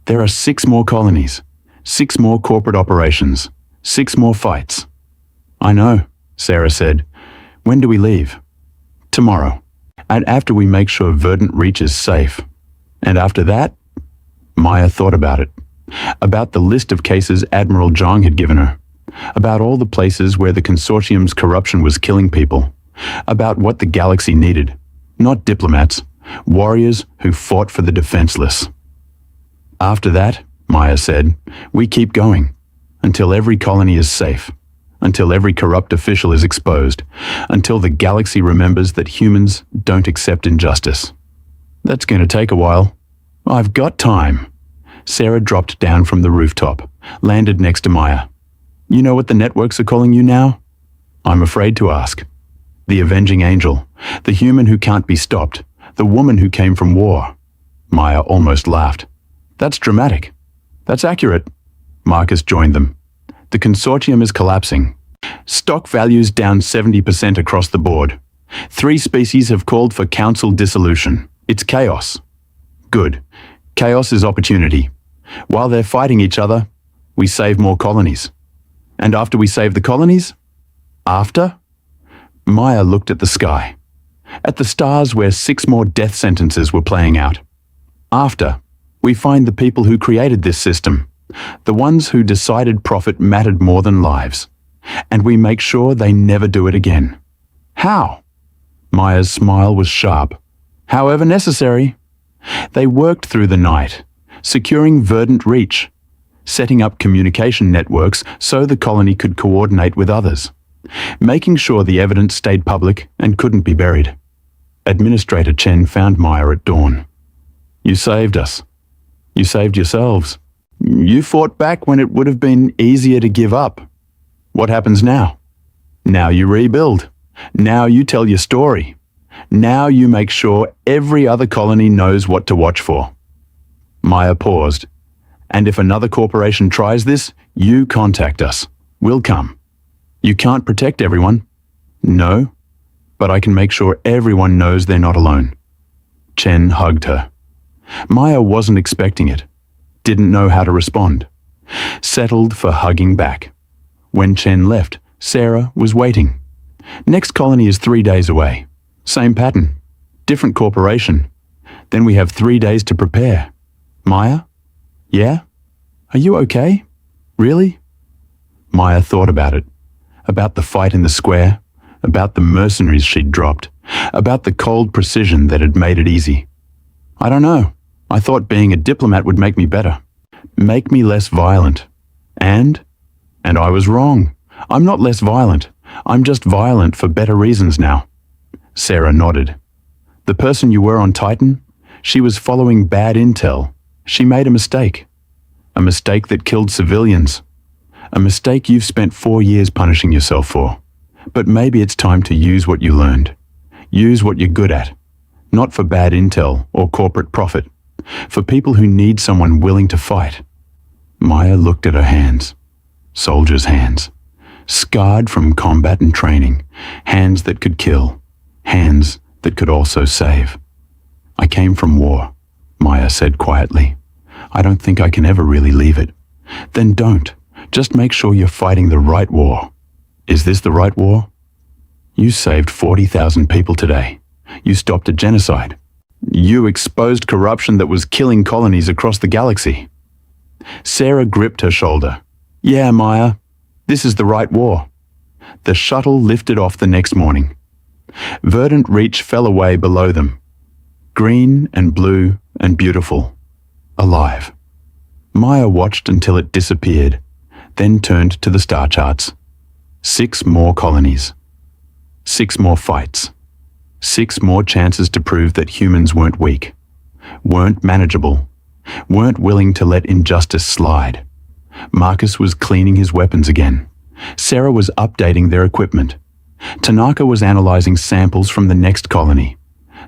"There are 6 more colonies, 6 more corporate operations, 6 more fights." "I know," Sarah said. "When do we leave?" "Tomorrow. And after we make sure Verdant reaches safe. And after that?" Maya thought about it. About the list of cases Admiral Zhang had given her. About all the places where the consortium's corruption was killing people. About what the galaxy needed. Not diplomats. Warriors who fought for the defenseless. "After that," Maya said, "we keep going. Until every colony is safe. Until every corrupt official is exposed. Until the galaxy remembers that humans don't accept injustice." "That's going to take a while." "I've got time." Sarah dropped down from the rooftop, landed next to Maya. "You know what the networks are calling you now?" "I'm afraid to ask." "The Avenging Angel. The human who can't be stopped. The woman who came from war." Maya almost laughed. "That's dramatic." "That's accurate." Marcus joined them. "The consortium is collapsing. Stock values down 70% across the board. 3 species have called for council dissolution. It's chaos." "Good. Chaos is opportunity. While they're fighting each other, we save more colonies. And after we save the colonies?" "After?" Maya looked at the sky. at the stars where 6 more death sentences were playing out. After, we find the people who created this system, the ones who decided profit mattered more than lives, and we make sure they never do it again. How? Maya's smile was sharp. However necessary. They worked through the night, securing Verdant reach, setting up communication networks so the colony could coordinate with others, making sure the evidence stayed public and couldn't be buried. Administrator Chen found Maya at dawn. You saved us. You saved yourselves. You fought back when it would have been easier to give up. What happens now? Now you rebuild. Now you tell your story. Now you make sure every other colony knows what to watch for. Maya paused. And if another corporation tries this, you contact us. We'll come. You can't protect everyone. No, but I can make sure everyone knows they're not alone. Chen hugged her. Maya wasn't expecting it. Didn't know how to respond. Settled for hugging back. When Chen left, Sarah was waiting. Next colony is 3 days away. Same pattern. Different corporation. Then we have 3 days to prepare. Maya? Yeah? Are you okay? Really? Maya thought about it. About the fight in the square. About the mercenaries she'd dropped. About the cold precision that had made it easy. I don't know. I thought being a diplomat would make me better. Make me less violent. And I was wrong. I'm not less violent. I'm just violent for better reasons now. Sarah nodded. The person you were on Titan? She was following bad intel. She made a mistake. A mistake that killed civilians. A mistake you've spent 4 years punishing yourself for. But maybe it's time to use what you learned. Use what you're good at. Not for bad intel or corporate profit. For people who need someone willing to fight. Maya looked at her hands. Soldiers' hands. Scarred from combat and training. Hands that could kill. Hands that could also save. I came from war, Maya said quietly. I don't think I can ever really leave it. Then don't. Just make sure you're fighting the right war. Is this the right war? You saved 40,000 people today. You stopped a genocide. You exposed corruption that was killing colonies across the galaxy. Sarah gripped her shoulder. Yeah, Maya, this is the right war. The shuttle lifted off the next morning. Verdant reach fell away below them. Green and blue and beautiful. Alive. Maya watched until it disappeared, then turned to the star charts. 6 more colonies. 6 more fights. 6 more chances to prove that humans weren't weak, weren't manageable, weren't willing to let injustice slide. Marcus was cleaning his weapons again. Sarah was updating their equipment. Tanaka was analyzing samples from the next colony.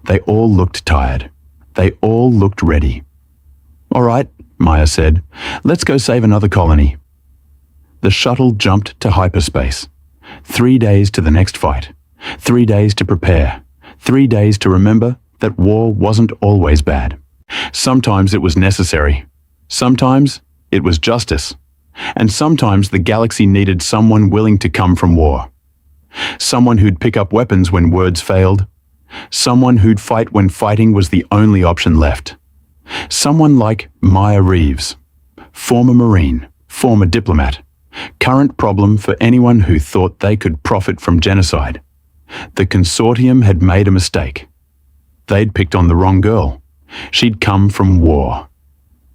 They all looked tired. They all looked ready. All right, Maya said, let's go save another colony. The shuttle jumped to hyperspace. 3 days to the next fight. 3 days to prepare. 3 days to remember that war wasn't always bad. Sometimes it was necessary. Sometimes it was justice. And sometimes the galaxy needed someone willing to come from war. Someone who'd pick up weapons when words failed. Someone who'd fight when fighting was the only option left. Someone like Maya Reeves, former Marine, former diplomat, current problem for anyone who thought they could profit from genocide. The consortium had made a mistake. They'd picked on the wrong girl. She'd come from war.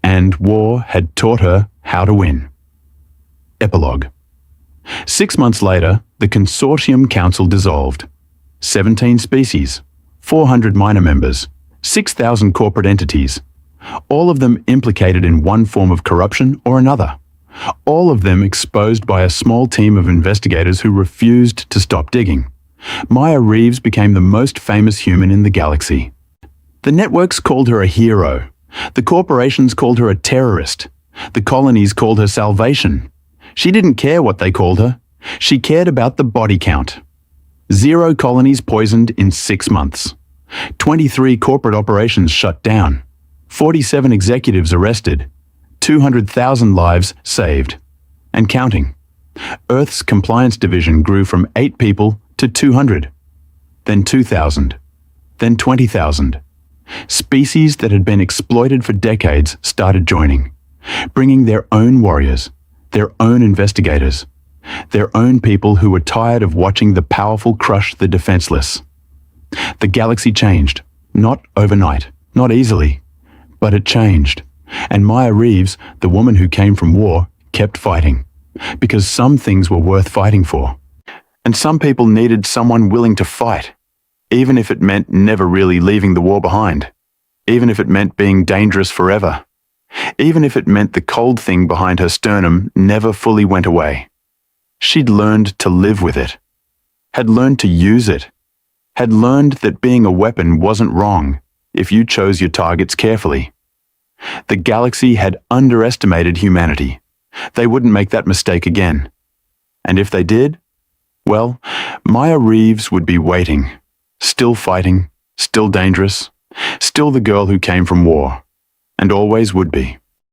And war had taught her how to win. Epilogue. 6 months later, the Consortium Council dissolved. 17 species, 400 minor members, 6,000 corporate entities, all of them implicated in one form of corruption or another, all of them exposed by a small team of investigators who refused to stop digging. Maya Reeves became the most famous human in the galaxy. The networks called her a hero. The corporations called her a terrorist. The colonies called her salvation. She didn't care what they called her. She cared about the body count. 0 colonies poisoned in 6 months. 23 corporate operations shut down. 47 executives arrested. 200,000 lives saved. And counting. Earth's compliance division grew from 8 people to 200. Then 2,000. then 20,000. Species that had been exploited for decades started joining, bringing their own warriors, their own investigators, their own people who were tired of watching the powerful crush the defenseless. The galaxy changed, not overnight, not easily, but it changed. And Maya Reeves, the woman who came from war, kept fighting, because some things were worth fighting for. And some people needed someone willing to fight, even if it meant never really leaving the war behind, even if it meant being dangerous forever, even if it meant the cold thing behind her sternum never fully went away. She'd learned to live with it, had learned to use it, had learned that being a weapon wasn't wrong if you chose your targets carefully. The galaxy had underestimated humanity. They wouldn't make that mistake again. And if they did, well, Maya Reeves would be waiting, still fighting, still dangerous, still the girl who came from war, and always would be.